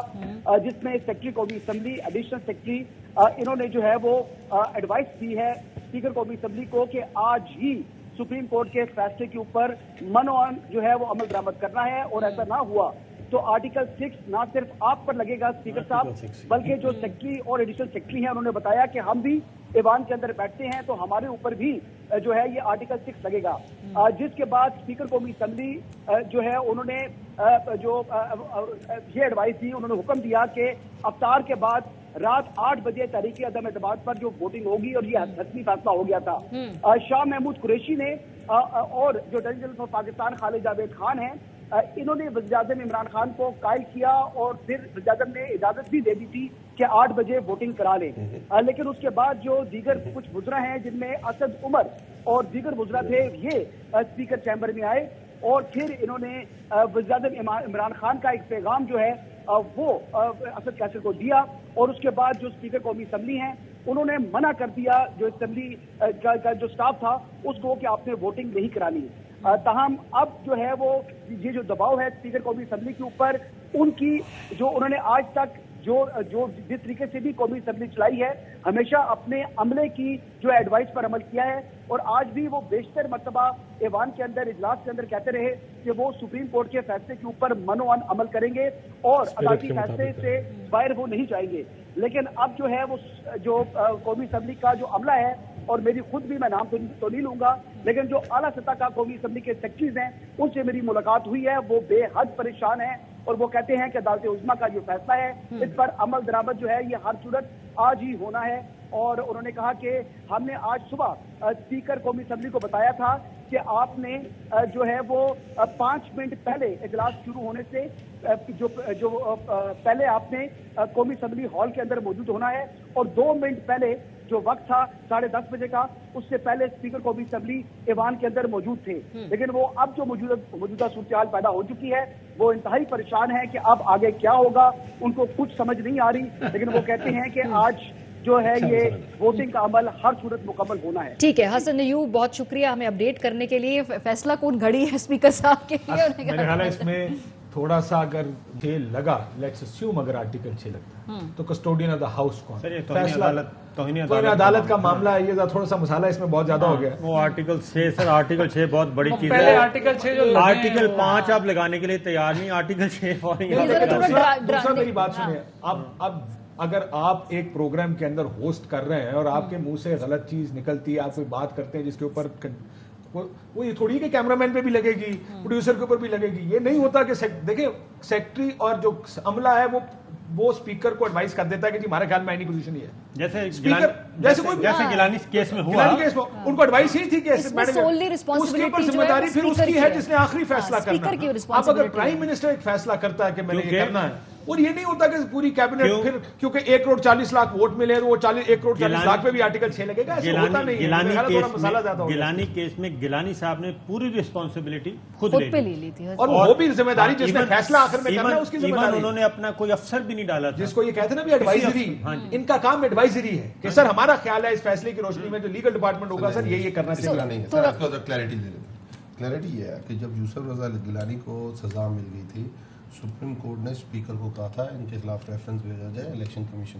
جس میں سیکرٹری قومی اسمبلی, ایڈیشنل سیکرٹری, انہوں نے جو ہے وہ ایڈوائس دی ہے اسپیکر قومی اسمبلی کو کہ آج ہی سپریم کورٹ کے فیصلے کے اوپر منوان جو ہے وہ عمل درآمد کرنا ہے, اور ایسا نہ ہوا تو آرٹیکل 6 نہ صرف آپ پر لگے گا اسپیکر صاحب, بلکہ جو سیکرٹری اور ایڈیشنل سیکرٹری ہیں انہوں نے بتایا کہ ہم بھی ایوان کے اندر بیٹھتے ہیں تو ہمارے اوپر بھی جو ہے یہ آرٹیکل 6 لگے گا. جس کے بعد اسپیکر قومی اسمبلی جو ہے انہوں نے جو یہ ایڈوائس دی, انہوں نے حکم دیا کہ افطار کے بعد رات 8 بجے تحریک عدم اعتماد پر جو ووٹنگ ہوگی, اور یہ حتمی فیصلہ ہو گیا تھا. شاہ محمود قریشی نے اور جو ڈائریکٹر جنرل آف پاکستان خالد جاوید خان ہیں, انہوں نے وزیر اعظم عمران خان کو قائل کیا اور پھر وزیر اعظم نے اجازت بھی دے دی تھی کہ 8 بجے ووٹنگ کرا لیں. لیکن اس کے بعد جو دیگر کچھ وزراء ہیں جن میں اسد عمر اور دیگر وزراء تھے, یہ اسپیکر چیمبر میں آئے اور پھر انہوں نے وزیر اعظم عمران خان کا ایک پیغام جو ہے وہ اسد قیصر کو دیا, اور اس کے بعد جو اسپیکر قومی اسمبلی ہیں انہوں نے منع کر دیا جو اسمبلی کا جو سٹاف تھا اس کو کہ آپ نے ووٹنگ نہیں کرانی. تاہم اب جو ہے وہ یہ جو دباؤ ہے اسپیکر قومی اسمبلی کے اوپر, ان کی جو انہوں نے آج تک جو جس طریقے سے بھی قومی اسمبلی چلائی ہے ہمیشہ اپنے عملے کی جو ایڈوائس پر عمل کیا ہے, اور آج بھی وہ بیشتر مرتبہ ایوان کے اندر اجلاس کے اندر کہتے رہے کہ وہ سپریم کورٹ کے فیصلے کے اوپر منوان عمل کریں گے اور عدالتی فیصلے سے باہر وہ نہیں جائیں گے. لیکن اب جو ہے وہ جو قومی اسمبلی کا جو عملہ ہے, اور میری خود بھی میں نام تو نہیں لوں گا, لیکن جو اعلیٰ سطح کا قومی اسمبلی کے سیکرٹریز ہیں ان سے میری ملاقات ہوئی ہے, وہ بے حد پریشان ہیں اور وہ کہتے ہیں کہ عدالت عظمیٰ کا جو فیصلہ ہے اس پر عمل درآمد جو ہے یہ ہر صورت آج ہی ہونا ہے. اور انہوں نے کہا کہ ہم نے آج صبح اسپیکر قومی اسمبلی کو بتایا تھا کہ آپ نے جو ہے وہ 5 منٹ پہلے اجلاس شروع ہونے سے جو پہلے آپ نے قومی اسمبلی ہال کے اندر موجود ہونا ہے, اور 2 منٹ پہلے جو وقت تھا 10:30 بجے کا اس سے پہلے اسپیکر قومی اسمبلی ایوان کے اندر موجود تھے. لیکن وہ اب جو موجودہ صورتحال پیدا ہو چکی ہے وہ انتہائی پریشان ہے کہ اب آگے کیا ہوگا, ان کو کچھ سمجھ نہیں آ رہی. لیکن وہ کہتے ہیں کہ آج جو ہے یہ ووٹنگ کا عمل ہر صورت مکمل ہونا ہے. ٹھیک ہے حسن ایوب, بہت شکریہ ہمیں اپڈیٹ کرنے کے لیے. فیصلہ کون گھڑی ہے اسپیکر صاحب کے لیے؟ میرے خیال ہے اس میں تھوڑا سا اگر کھیل لگا, لیٹس اسیوم اگر آرٹیکل 6 لگتا تو کسٹوڈین آف دا ہاؤس کون؟ توہین عدالت کا معاملہ ہے, یہ تھوڑا سا مسئلہ اس میں بہت زیادہ ہو گیا. وہ آرٹیکل 6 سر, آرٹیکل 6 بہت بڑی چیز ہے. پہلے آرٹیکل 6 جو آرٹیکل 5 آپ لگانے کے لیے تیار نہیں, آرٹیکل 6 دوسرا میری بات سنیں, اب اگر آپ ایک پروگرام کے اندر ہوسٹ کر رہے ہیں اور آپ کے منہ سے غلط چیز نکلتی ہے, آپ کوئی بات کرتے ہیں جس کے اوپر وہ یہ تھوڑی کہ کیمرہ مین پہ بھی لگے گی, پروڈیوسر کے اوپر بھی لگے گی. یہ نہیں ہوتا کہ دیکھیں سیکرٹری اور جو عملہ ہے وہ اسپیکر کو ایڈوائز کر دیتا ہے کہ جی ہمارے خیال میں اینی پوزیشن یہ ہے. جیسے گیلانی کیس میں ہوا, ان کو ایڈوائس یہی تھی کہ اس کے اوپر ذمہ داری پھر اس کی ہے جس نے آخری فیصلہ کرنا ہے. اب اگر پرائم منسٹر ایک فیصلہ کرتا ہے کہ میں نے یہ کرنا ہے, اور یہ نہیں ہوتا کہ پوری کیبنٹ پھر کیونکہ 1,40,00,000 ووٹ ملے وہ 1,40,40,000 پہ بھی آرٹیکل 6 لگے گا, ایسا ہوتا نہیں ہے. گیلانی کیس میں گیلانی صاحب نے پوری رسپانسبلٹی خود لے لی تھی, اور وہ بھی ذمہ داری جس نے فیصلہ آخر میں کرنا ہے اس کی ذمہ داری. انہوں نے اپنا کوئی افسر بھی نہیں ڈالا, جس کو یہ کہتے ہیں نا بھی ایڈوائزری, ان کا کام ایڈوائزری ہے کہ سر ہمارا خیال ہے اس فیصلے کی روشنی میں جو لیگل ڈپارٹمنٹ ہوگا سر یہ کرنا چاہیے. کلیئرٹی یہ ہے کہ جب یوسف رضا گیلانی کو سزا مل گئی تھی, سپریم کورٹ نے اسپیکر کو کہا تھا ان کے خلاف ریفرنس بھیجا جائے الیکشن کمیشن.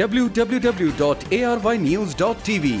www.arvnews.tv।